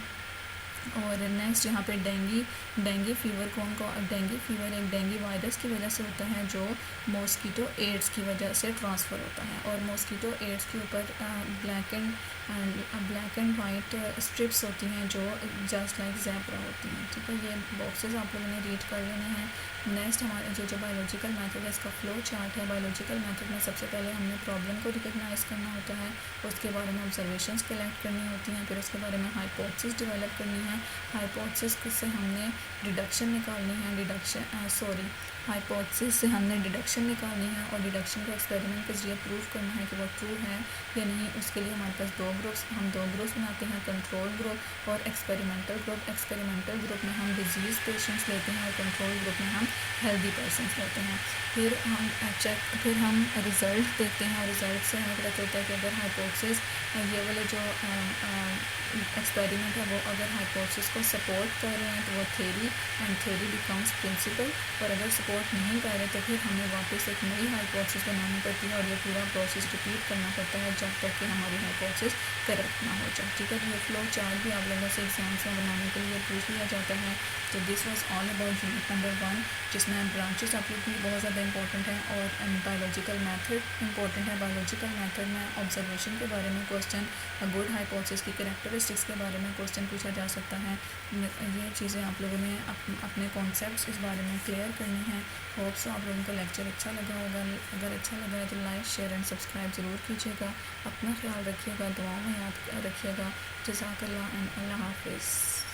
और नेक्स्ट यहाँ पे डेंगी फीवर डेंगी फीवर एक डेंगी वायरस की वजह से होता है जो मॉस्किटो एड्स की वजह से ट्रांसफ़र होता है। और मॉस्किटो एड्स के ऊपर ब्लैक एंड वाइट स्ट्रिप्स होती हैं जो जस्ट लाइक ज़ेब्रा होती हैं। ठीक है, ये बॉक्सेस आप लोगों ने रीड कर लेने हैं। नेक्स्ट हमारे जो बायोलॉजिकल मेथड है इसका फ्लो चार्ट है। बायोलॉजिकल मेथड में सबसे पहले हमने प्रॉब्लम को रिकग्नाइज़ करना होता है, उसके बारे में ऑब्जर्वेशंस कलेक्ट करनी होती हैं, फिर उसके बारे में हाइपोथेसिस डेवलप करनी है। हाइपोथेसिस से हमने डिडक्शन निकालनी है। हाइपोथेसिस से हमने डिडक्शन निकालनी है और डिडक्शन को एक्सपेरिमेंट के जरिए प्रूव करना है कि वो ट्रू है या नहीं। उसके लिए हमारे पास हम दो ग्रुप्स बनाते हैं, कंट्रोल ग्रुप और एक्सपेरिमेंटल ग्रुप। एक्सपेरिमेंटल ग्रुप में हम डिजीज़ पेशेंट्स लेते हैं और कंट्रोल ग्रुप में हम हेल्दी पर्सनस लेते हैं। फिर हम रिज़ल्ट देखते हैं और रिज़ल्ट से हमें पता चलता है कि अगर हाइपोथेसिस ये वाले जो एक्सपेरिमेंट है वो अगर हाइपोथेसिस को सपोर्ट कर रहे हैं तो वो theory and theory becomes principle, और अगर सपोर्ट नहीं कर रहे तो फिर हमें वापस एक नई हाइपोथेसिस बनानी पड़ती है और ये पूरा प्रोसेस रिपीट करना पड़ता है जब तक कि हमारी हाइपोथेसिस करेक्ट ना हो जाए। ठीक है, ये फ्लो चार्ट भी आप लोगों से एग्जाम्स में बनाने के लिए पूछ लिया जाता है। तो this was all about unit number 1, जिसमें ब्रांचेस आप लोग भी बहुत ज़्यादा इंपॉर्टेंट हैं और बायोलॉजिकल मेथड इंपॉर्टेंट है। बायोलॉजिकल मेथड में ऑब्जर्वेशन के बारे में क्वेश्चन, गुड हाइपोथेसिस की कैरेक्टरिस्टिक्स के बारे में क्वेश्चन पूछा जा सकता है। ये चीज़ें आप लोगों ने अपने कॉन्सेप्ट्स इस बारे में क्लियर करनी है। होप सो आप लोगों को लेक्चर अच्छा लगा होगा। अगर अच्छा लगा है तो लाइक, शेयर एंड सब्सक्राइब ज़रूर कीजिएगा। अपना ख्याल रखिएगा, दुआओं में याद रखिएगा। जज़ाकल्लाह एंड अल्लाह हाफिज़।